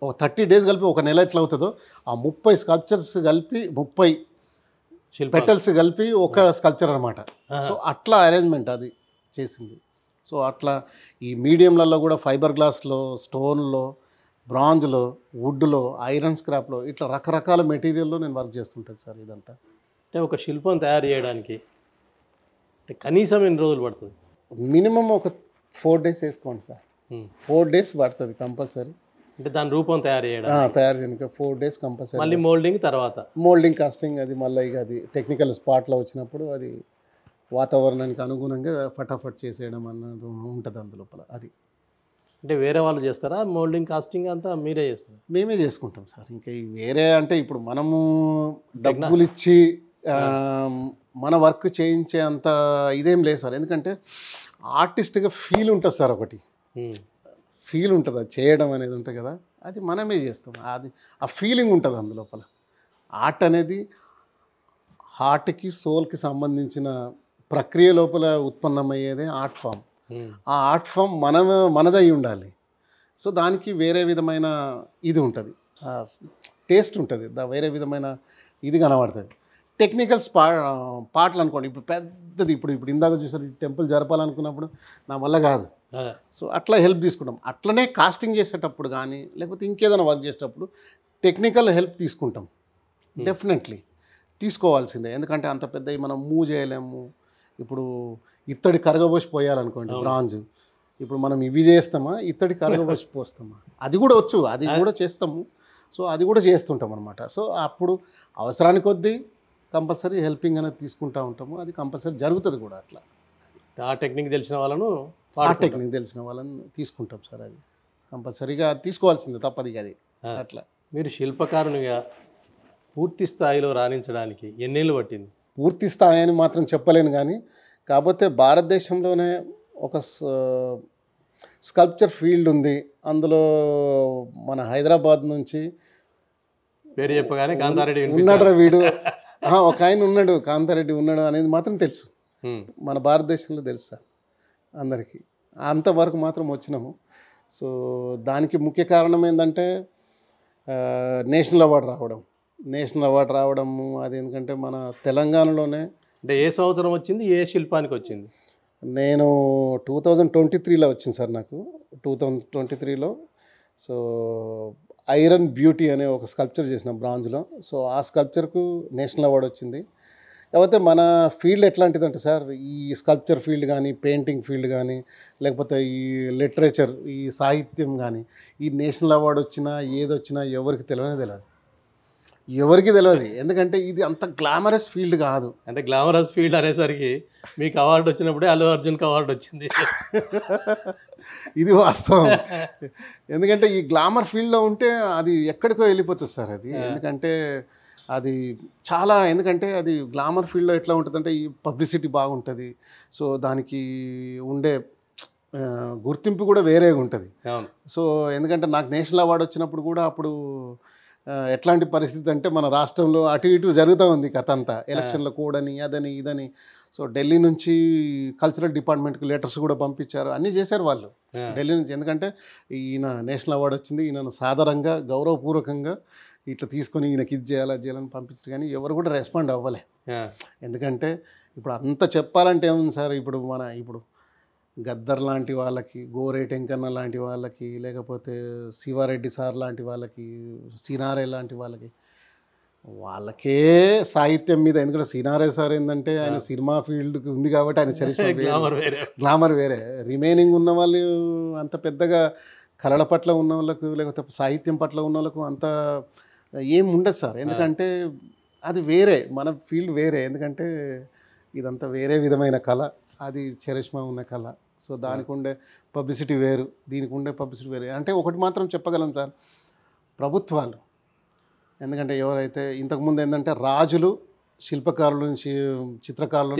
30 డేస్ కలిపి ఒక నెల ఎట్లా అవుతుందో ఆ 30 స్కల్ప్చర్స్ కలిపి 30 పెటల్స్ కలిపి ఒక స్కల్ప్చర్ అనమాట. సో అట్లా అరేంజ్మెంట్ అది చేసింది. సో అట్లా ఈ మీడియంలలో కూడా ఫైబర్ గ్లాస్లో, స్టోన్లో, బ్రాంజ్లో, వుడ్లో, ఐరన్ స్క్రాప్లో ఇట్లా రకరకాల మెటీరియల్లో నేను వర్క్ చేస్తుంటాను సార్. ఇదంతా అంటే ఒక శిల్పం తయారు చేయడానికి కనీసం ఎన్ని రోజులు పడుతుంది? మినిమం ఒక 4 డేస్ వేసుకోండి సార్, 4 డేస్ పడుతుంది కంపల్సరీ. అంటే దాని రూపం తయారు చేయడం తయారు చేయడానికి 4 డేస్ కంపల్సరీ. మళ్ళీ మోల్డింగ్ తర్వాత మోల్డింగ్, కాస్టింగ్ అది మళ్ళీ ఇక అది టెక్నికల్ స్పాట్లో వచ్చినప్పుడు అది వాతావరణానికి అనుగుణంగా ఫటాఫట్ చేసేయడం అన్నది ఉంటుంది అందులోపల. అది అంటే వేరే వాళ్ళు చేస్తారా మోల్డింగ్ కాస్టింగ్ అంతా మీరే చేస్తారా? మేమే చేసుకుంటాం సార్. ఇంకా వేరే అంటే ఇప్పుడు మనము డబ్బులు ఇచ్చి మన వర్క్ చేయించే అంత ఇదేం లేదు సార్, ఎందుకంటే ఆర్టిస్ట్గా ఫీల్ ఉంటుంది సార్, ఒకటి ఫీల్ ఉంటుంది, అది చేయడం అనేది ఉంటుంది కదా, అది మనమే చేస్తాం. అది ఆ ఫీలింగ్ ఉంటుంది అందులోపల. ఆర్ట్ అనేది హార్ట్కి సోల్కి సంబంధించిన ప్రక్రియ లోపల ఉత్పన్నమయ్యేదే ఆర్ట్ ఫామ్. ఆ ఆర్ట్ ఫామ్ మనదై ఉండాలి. సో దానికి వేరే విధమైన ఇది ఉంటుంది, టేస్ట్ ఉంటుంది, వేరే విధమైన ఇది కనబడుతుంది. టెక్నికల్ పాటలు అనుకోండి, ఇప్పుడు పెద్దది ఇప్పుడు ఇందాక చూసారు టెంపుల్ జరపాలనుకున్నప్పుడు నా వల్ల కాదు. సో అట్లా హెల్ప్ తీసుకుంటాం. అట్లనే కాస్టింగ్ చేసేటప్పుడు కానీ లేకపోతే ఇంకేదైనా వర్క్ చేసేటప్పుడు టెక్నికల్ హెల్ప్ తీసుకుంటాం, డెఫినెట్లీ తీసుకోవాల్సిందే. ఎందుకంటే అంత పెద్దవి మనం మూవ్ చేయలేము. ఇప్పుడు ఇత్తడి కరగబోసి పోయాలనుకోండి బ్రాంజ్, ఇప్పుడు మనం ఇవి చేస్తామా, ఇత్తడి కరగబోసి పోస్తామా, అది కూడా వచ్చు, అది కూడా చేస్తాము. సో అది కూడా చేస్తుంటాం అనమాట. సో అప్పుడు అవసరానికి కొద్దీ కంపల్సరీ హెల్పింగ్ అనేది తీసుకుంటూ ఉంటాము, అది కంపల్సరీ జరుగుతుంది కూడా. అట్లా ఆ టెక్నిక్ తెలిసిన వాళ్ళను తీసుకుంటాం సార్, అది కంపల్సరీగా తీసుకోవాల్సిందే, తప్పది అది. అట్లా మీరు శిల్పకారునిగా పూర్తి స్థాయిలో రాణించడానికి ఎన్నేళ్ళు పట్టింది? పూర్తి స్థాయి అని మాత్రం చెప్పలేను కానీ, కాకపోతే భారతదేశంలోనే ఒక స్కల్ప్చర్ ఫీల్డ్ ఉంది. అందులో మన హైదరాబాద్ నుంచి పేరు చెప్పగానే కాంతారెడ్డి ఉన్నాడు వీడు, ఒక ఆయన ఉన్నాడు, కాంతారెడ్డి ఉన్నాడు అనేది మాత్రం తెలుసు, మన భారతదేశంలో తెలుసు సార్ అందరికీ. అంతవరకు మాత్రం వచ్చినాము. సో దానికి ముఖ్య కారణం ఏంటంటే నేషనల్ అవార్డు రావడం. నేషనల్ అవార్డు రావడము అది ఎందుకంటే మన తెలంగాణలోనే అంటే ఏ సంవత్సరం వచ్చింది, ఏ శిల్పానికి వచ్చింది? నేను 2023లో వచ్చింది సార్ నాకు. 2023లో సో ఐరన్ బ్యూటీ అనే ఒక స్కల్ప్చర్ చేసిన బ్రాంజ్లో. సో ఆ స్కల్ప్చర్కు నేషనల్ అవార్డు వచ్చింది. కాకపోతే మన ఫీల్డ్ ఎట్లాంటిదంటే సార్, ఈ స్కల్ప్చర్ ఫీల్డ్ కానీ, పెయింటింగ్ ఫీల్డ్ కానీ, లేకపోతే ఈ లిటరేచర్, ఈ సాహిత్యం కానీ, ఈ నేషనల్ అవార్డు వచ్చినా ఏదొచ్చినా ఎవరికి తెలియదు. ఎందుకంటే ఇది అంత గ్లామరస్ ఫీల్డ్ కాదు. అంటే గ్లామరస్ ఫీల్డ్ అనేసరికి మీకు అవార్డు వచ్చినప్పుడే అల్లు అర్జున్కి అవార్డు వచ్చింది. ఇది వాస్తవం. ఎందుకంటే ఈ గ్లామర్ ఫీల్డ్లో ఉంటే అది ఎక్కడికో వెళ్ళిపోతుంది సార్ అది. ఎందుకంటే అది చాలా, ఎందుకంటే అది గ్లామర్ ఫీల్డ్లో ఎట్లా ఉంటుందంటే ఈ పబ్లిసిటీ బాగుంటుంది. సో దానికి ఉండే గుర్తింపు కూడా వేరేగా ఉంటుంది. సో ఎందుకంటే నాకు నేషనల్ అవార్డు వచ్చినప్పుడు కూడా అప్పుడు ఎట్లాంటి పరిస్థితి అంటే మన రాష్ట్రంలో అటు ఇటు జరుగుతూ ఉంది కథ అంతా, ఎలక్షన్ల కోడని అదని ఇదని. సో ఢిల్లీ నుంచి కల్చరల్ డిపార్ట్మెంట్కి లెటర్స్ కూడా పంపించారు, అన్నీ చేశారు వాళ్ళు ఢిల్లీ నుంచి. ఎందుకంటే ఈయన నేషనల్ అవార్డు వచ్చింది, ఈయన సాధారణంగా గౌరవపూర్వకంగా ఇట్లా తీసుకొని ఈయనకి ఇది చేయాలి అది చేయాలని పంపించారు, కానీ ఎవరు కూడా రెస్పాండ్ అవ్వలే. ఎందుకంటే ఇప్పుడు అంత చెప్పాలంటే ఏముంది సార్, ఇప్పుడు గద్దర్ లాంటి వాళ్ళకి, గోరేటి వెంకన్న లాంటి వాళ్ళకి, లేకపోతే శివారెడ్డి సార్ లాంటి వాళ్ళకి, సినారే లాంటి వాళ్ళకే సాహిత్యం మీద, ఎందుకంటే సినారే సార్ ఏంటంటే ఆయన సినిమా ఫీల్డ్కి ఉంది కాబట్టి ఆయన చరిత్ర గ్లామర్ వేరే. రిమైనింగ్ ఉన్న వాళ్ళు అంత పెద్దగా కళల పట్ల ఉన్న వాళ్ళకు, లేకపోతే సాహిత్యం పట్ల ఉన్న వాళ్ళకు అంత ఏం ఉండదు సార్. ఎందుకంటే అది వేరే, మన ఫీల్డ్ వేరే. ఎందుకంటే ఇదంతా వేరే విధమైన కళ, అది చరిష్మా ఉన్న కళ. సో దానికి ఉండే పబ్లిసిటీ వేరు, దీనికి ఉండే పబ్లిసిటీ వేరే. అంటే ఒకటి మాత్రం చెప్పగలం సార్, ప్రభుత్వాలు, ఎందుకంటే ఎవరైతే ఇంతకుముందు ఏంటంటే రాజులు శిల్పకారులు, చిత్రకారులను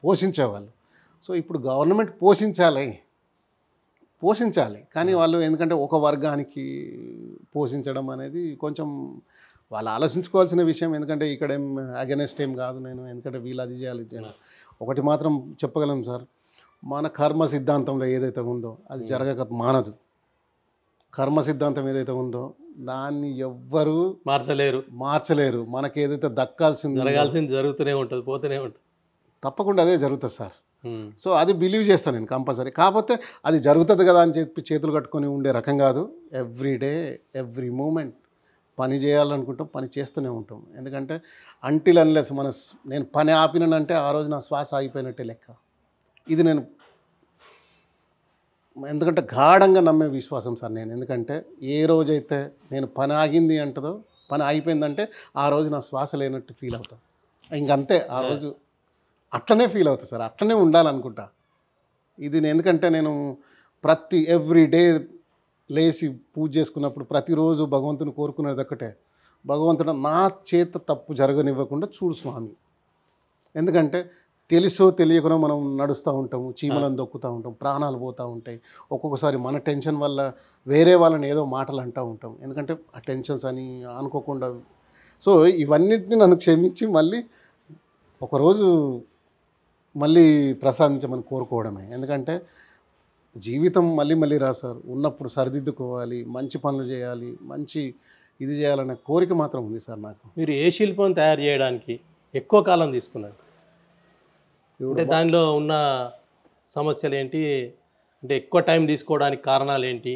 పోషించేవాళ్ళు. సో ఇప్పుడు గవర్నమెంట్ పోషించాలి, కానీ వాళ్ళు ఎందుకంటే ఒక వర్గానికి పోషించడం అనేది కొంచెం వాళ్ళు ఆలోచించుకోవాల్సిన విషయం. ఎందుకంటే ఇక్కడ ఏం అగెనెస్ట్ ఏం కాదు నేను, ఎందుకంటే వీళ్ళు అది చేయాలి ఇది చేయాలి. ఒకటి మాత్రం చెప్పగలం సార్, మన కర్మ సిద్ధాంతంలో ఏదైతే ఉందో అది జరగక మానదు. కర్మ సిద్ధాంతం ఏదైతే ఉందో దాన్ని ఎవ్వరూ మార్చలేరు. మనకి ఏదైతే జరగాల్సింది జరుగుతూనే ఉంటుంది, పోతూనే ఉంటుంది, తప్పకుండా అదే జరుగుతుంది సార్. సో అది బిలీవ్ చేస్తాను నేను కంపల్సరీ. కాకపోతే అది జరుగుతుంది కదా అని చెప్పి చేతులు కట్టుకొని ఉండే రకం కాదు. ఎవ్రీ డే ఎవ్రీ మూమెంట్ పని చేయాలనుకుంటాం, పని చేస్తూనే ఉంటాం. ఎందుకంటే అంటిల్ అన్లెస్ నేను పని ఆపినంటే ఆ రోజు నా శ్వాస ఆగిపోయినట్టే లెక్క. ఇది నేను ఎందుకంటే గాఢంగా నమ్మే విశ్వాసం సార్ నేను. ఎందుకంటే ఏ రోజైతే నేను పని ఆగింది అంటదో, పని అయిపోయిందంటే ఆ రోజు నా శ్వాస లేనట్టు ఫీల్ అవుతాను. ఇంకంతే, ఆ రోజు అట్లనే ఫీల్ అవుతుంది సార్, అట్లనే ఉండాలనుకుంటా. ఇది ఎందుకంటే నేను ఎవ్రీ డే లేచి పూజ చేసుకున్నప్పుడు ప్రతిరోజు భగవంతుని కోరుకునేది ఒక్కటే, భగవంతుడు నా చేత తప్పు జరగనివ్వకుండా చూడు స్వామి. ఎందుకంటే తెలుసో తెలియకుండా మనం నడుస్తూ ఉంటాము, చీమలను దొక్కుతూ ఉంటాం, ప్రాణాలు పోతూ ఉంటాయి. ఒక్కొక్కసారి మన టెన్షన్ వల్ల వేరే వాళ్ళని ఏదో మాటలు అంటూ ఉంటాం, ఎందుకంటే ఆ టెన్షన్స్ అని అనుకోకుండా. సో ఇవన్నిటిని నన్ను క్షమించి మళ్ళీ ఒకరోజు మళ్ళీ ప్రసాదించమని కోరుకోవడమే. ఎందుకంటే జీవితం మళ్ళీ రాసారు, ఉన్నప్పుడు సరిదిద్దుకోవాలి, మంచి పనులు చేయాలి, మంచి ఇది చేయాలనే కోరిక మాత్రం ఉంది సార్ నాకు. మీరు ఏ శిల్పం తయారు చేయడానికి ఎక్కువ కాలం తీసుకున్నారు? అంటే దానిలో ఉన్న సమస్యలు ఏంటి, అంటే ఎక్కువ టైం తీసుకోవడానికి కారణాలు ఏంటి?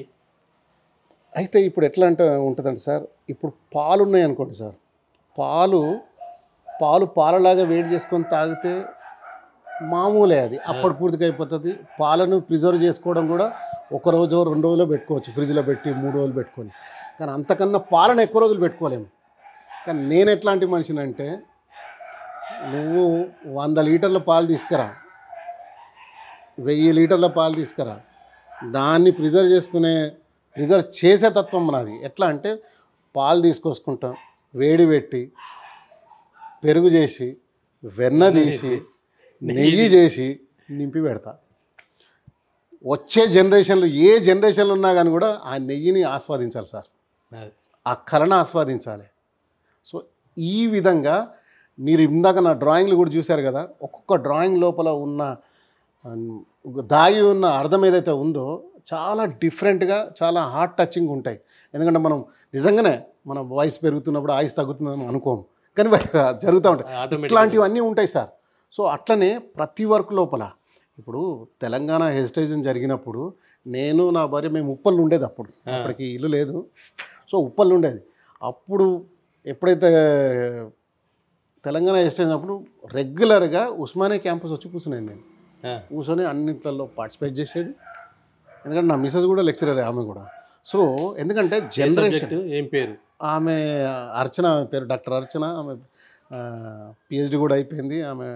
అయితే ఇప్పుడు ఎట్లా అంటే ఉంటుందంటే సార్, ఇప్పుడు పాలు ఉన్నాయి అనుకోండి సార్, పాలలాగా వేడి చేసుకొని తాగితే మామూలే, అది అప్పటి పూర్తిగా అయిపోతుంది. పాలను ప్రిజర్వ్ చేసుకోవడం కూడా 1 రోజు 2 రోజులో పెట్టుకోవచ్చు, ఫ్రిడ్జ్లో పెట్టి 3 రోజులు పెట్టుకొని. కానీ అంతకన్నా పాలను ఎక్కువ రోజులు పెట్టుకోలేము. కానీ నేను ఎట్లాంటి మనిషిని అంటే, నువ్వు 100 లీటర్ల పాలు తీసుకురా, 1000 లీటర్ల పాలు తీసుకురా, దాన్ని ప్రిజర్వ్ చేసే తత్వం నాది. ఎట్లా అంటే పాలు తీసుకొసుకుంటాం, వేడి పెట్టి, పెరుగు చేసి, వెన్న తీసి, నెయ్యి చేసి నింపి పెడతా. వచ్చే జనరేషన్లు ఏ జనరేషన్లు ఉన్నా కానీ కూడా ఆ నెయ్యిని ఆస్వాదించాలి సార్, ఆ కళను ఆస్వాదించాలి. సో ఈ విధంగా మీరు ఇందాక నా డ్రాయింగ్లు కూడా చూశారు కదా, ఒక్కొక్క డ్రాయింగ్ లోపల ఉన్న దాగి ఉన్న అర్థం ఏదైతే ఉందో చాలా డిఫరెంట్గా చాలా హార్ట్ టచింగ్ ఉంటాయి. ఎందుకంటే మనం నిజంగానే మన వాయిస్ పెరుగుతున్నప్పుడు ఆయుస్ తగ్గుతుందని అనుకోము, కానీ జరుగుతూ ఉంటాయి. ఆటోమేటిక్ ఇట్లాంటివన్నీ ఉంటాయి సార్. సో అట్లనే ప్రతి వర్క్ లోపల ఇప్పుడు తెలంగాణ హెరిటేజ్ జరిగినప్పుడు నేను నా భార్య మేము ఉప్పల్లో ఉండేది. అప్పటికి ఇల్లు లేదు. సో ఉప్పల్లో ఉండేది. అప్పుడు ఎప్పుడైతే తెలంగాణ హెరిటేజ్ అప్పుడు రెగ్యులర్గా ఉస్మానియా క్యాంపస్ వచ్చి కూర్చునేది. నేను కూర్చొని అన్నింటిలో పార్టిసిపేట్ చేసేది. ఎందుకంటే నా మిస్సెస్ కూడా లెక్చరర్, ఆమె కూడా. సో ఎందుకంటే జనరేషన్ ఏం పేరు ఆమె అర్చన, ఆమె పేరు డాక్టర్ అర్చన. ఆమె పిహెచ్డి కూడా అయిపోయింది. ఆమె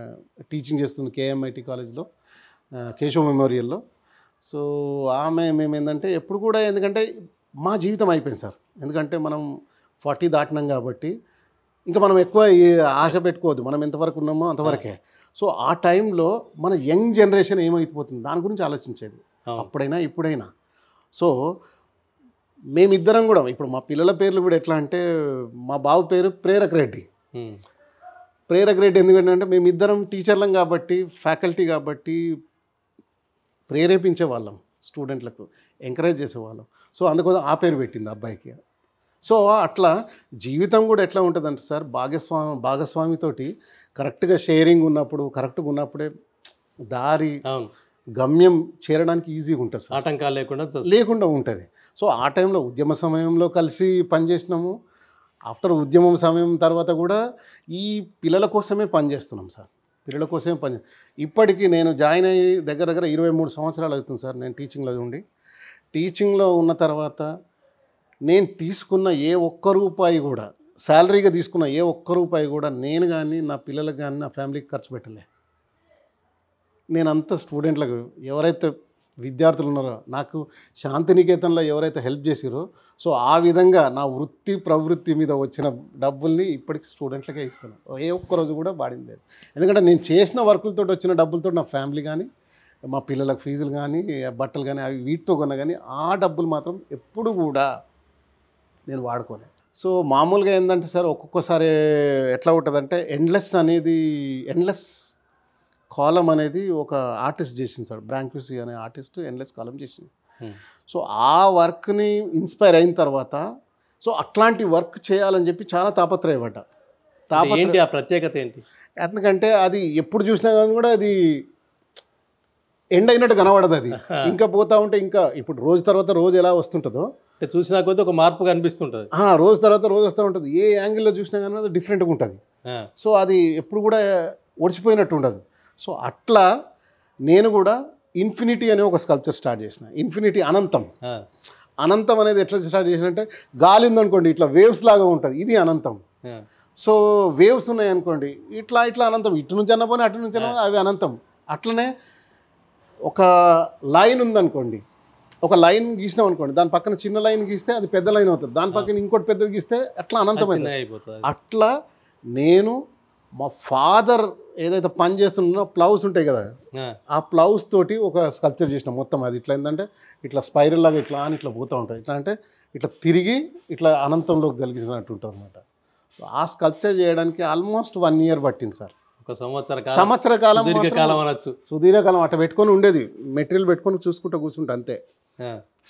టీచింగ్ చేస్తుంది కేఎంఐటి కాలేజ్లో, కేశవ్ మెమోరియల్లో. సో ఆమె మేము ఏంటంటే ఎప్పుడు కూడా ఎందుకంటే మా జీవితం అయిపోయింది సార్. ఎందుకంటే మనం 40 దాటినాం కాబట్టి ఇంకా మనం ఎక్కువ ఆశ పెట్టుకోవద్దు. మనం ఎంతవరకు ఉన్నామో అంతవరకే. సో ఆ టైంలో మన యంగ్ జనరేషన్ ఏమైపోతుంది దాని గురించి ఆలోచించేది అప్పుడైనా ఇప్పుడైనా. సో మేమిద్దరం కూడా ఇప్పుడు మా పిల్లల పేర్లు కూడా ఎట్లా అంటే మా బాబు పేరు ప్రేరక్ రెడ్డి. ప్రేరక్ రెడ్డి ఎందుకంటే మేమిద్దరం టీచర్లం కాబట్టి, ఫ్యాకల్టీ కాబట్టి ప్రేరేపించే వాళ్ళం, స్టూడెంట్లకు ఎంకరేజ్ చేసేవాళ్ళం. సో అందుకోసం ఆ పేరు పెట్టింది అబ్బాయికి. సో అట్లా జీవితం కూడా ఎట్లా ఉంటుందంటే సార్, భాగస్వామితోటి కరెక్ట్గా షేరింగ్ ఉన్నప్పుడు, కరెక్ట్గా ఉన్నప్పుడే దారి గమ్యం చేరడానికి ఈజీగా ఉంటుంది సార్, ఆటంకాలు లేకుండా ఉంటుంది. సో ఆ టైంలో ఉద్యమ సమయంలో కలిసి పనిచేసినాము. ఆఫ్టర్ ఉద్యమం సమయం తర్వాత కూడా ఈ పిల్లల కోసమే పనిచేస్తున్నాం సార్, పిల్లల కోసమే పని. ఇప్పటికీ నేను జాయిన్ అయ్యి దగ్గర దగ్గర 23 సంవత్సరాలు అవుతుంది సార్ నేను టీచింగ్లో ఉండి. టీచింగ్లో ఉన్న తర్వాత నేను తీసుకున్న ఏ ఒక్క రూపాయి కూడా, శాలరీగా తీసుకున్న ఏ ఒక్క రూపాయి కూడా నేను కానీ నా పిల్లలకు కానీ నా ఫ్యామిలీకి ఖర్చు పెట్టలే. నేనంతా స్టూడెంట్లకు ఎవరైతే విద్యార్థులు ఉన్నారో, నాకు శాంతినికేతన్లో ఎవరైతే హెల్ప్ చేసిరో, సో ఆ విధంగా నా వృత్తి ప్రవృత్తి మీద వచ్చిన డబ్బుల్ని ఇప్పటికి స్టూడెంట్లకే ఇస్తాను. ఏ ఒక్కరోజు కూడా వాడింది లేదు. ఎందుకంటే నేను చేసిన వర్కులతో వచ్చిన డబ్బులతో నా ఫ్యామిలీ కానీ, మా పిల్లలకు ఫీజులు కానీ, బట్టలు కానీ, అవి వీటితో కొన్నా కానీ ఆ డబ్బులు మాత్రం ఎప్పుడు కూడా నేను వాడుకోలేదు. సో మామూలుగా ఏంటంటే సార్ ఒక్కొక్కసారి ఎట్లా ఉంటుందంటే ఎండ్లెస్ కాలం అనేది ఒక ఆర్టిస్ట్ చేసింది సార్, బ్రాంక్యూసీ అనే ఆర్టిస్ట్ ఎండ్లెస్ కాలం చేసింది. సో ఆ వర్క్ని ఇన్స్పైర్ అయిన తర్వాత సో అట్లాంటి వర్క్ చేయాలని చెప్పి చాలా తాపత్రయపడ్డా. ఆ ప్రత్యేకత ఏంటి? ఎందుకంటే అది ఎప్పుడు చూసినా కానీ కూడా అది ఎండ్ అయినట్టు కనబడదు. అది ఇంకా పోతా ఉంటే ఇంకా ఇప్పుడు రోజు తర్వాత రోజు ఎలా వస్తుంటుందో చూసినా కొద్దీ ఒక మార్పు కనిపిస్తుంటుంది. రోజు తర్వాత రోజు వస్తూ ఉంటుంది. ఏ యాంగిల్లో చూసినా కానీ అది డిఫరెంట్గా ఉంటుంది. సో అది ఎప్పుడు కూడా ఒడిచిపోయినట్టు ఉండదు. సో అట్లా నేను కూడా ఇన్ఫినిటీ అనే ఒక స్కల్ప్చర్ స్టార్ట్ చేసిన. ఇన్ఫినిటీ అనంతం. అనంతం అనేది ఎట్లా స్టార్ట్ చేసినంటే గాలి ఉందనుకోండి ఇట్లా వేవ్స్ లాగా ఉంటుంది, ఇది అనంతం. సో వేవ్స్ ఉన్నాయనుకోండి ఇట్లా ఇట్లా అనంతం, ఇటు నుంచి అన్న పోనీ అటు నుంచి అన్న అవి అనంతం. అట్లనే ఒక లైన్ ఉందనుకోండి, ఒక లైన్ గీసినాం అనుకోండి, దాని పక్కన చిన్న లైన్ గీస్తే అది పెద్ద లైన్ అవుతుంది, దాని పక్కన ఇంకోటి పెద్దది గీస్తే అట్లా అనంతమైంది. అట్లా నేను మా ఫాదర్ ఏదైతే పని చేస్తున్నా ప్లౌస్ ఉంటాయి కదా, ఆ ప్లౌస్ తోటి ఒక స్కల్ప్చర్ చేసిన మొత్తం. అది ఇట్లా ఏంటంటే ఇట్లా స్పైరల్ లాగా ఇట్లా అని ఇట్లా పోతూ ఉంటుంది. ఇట్లా అంటే ఇట్లా తిరిగి ఇట్లా అనంతంలోకి కలిగినట్టు ఉంటుంది అనమాట. ఆ స్కల్ప్చర్ చేయడానికి ఆల్మోస్ట్ 1 year పట్టింది సార్. ఒక సంవత్సర కాలం, సుదీర్ఘకాలం అట్లా పెట్టుకొని ఉండేది. మెటీరియల్ పెట్టుకొని చూసుకుంటూ కూర్చుంటే అంతే.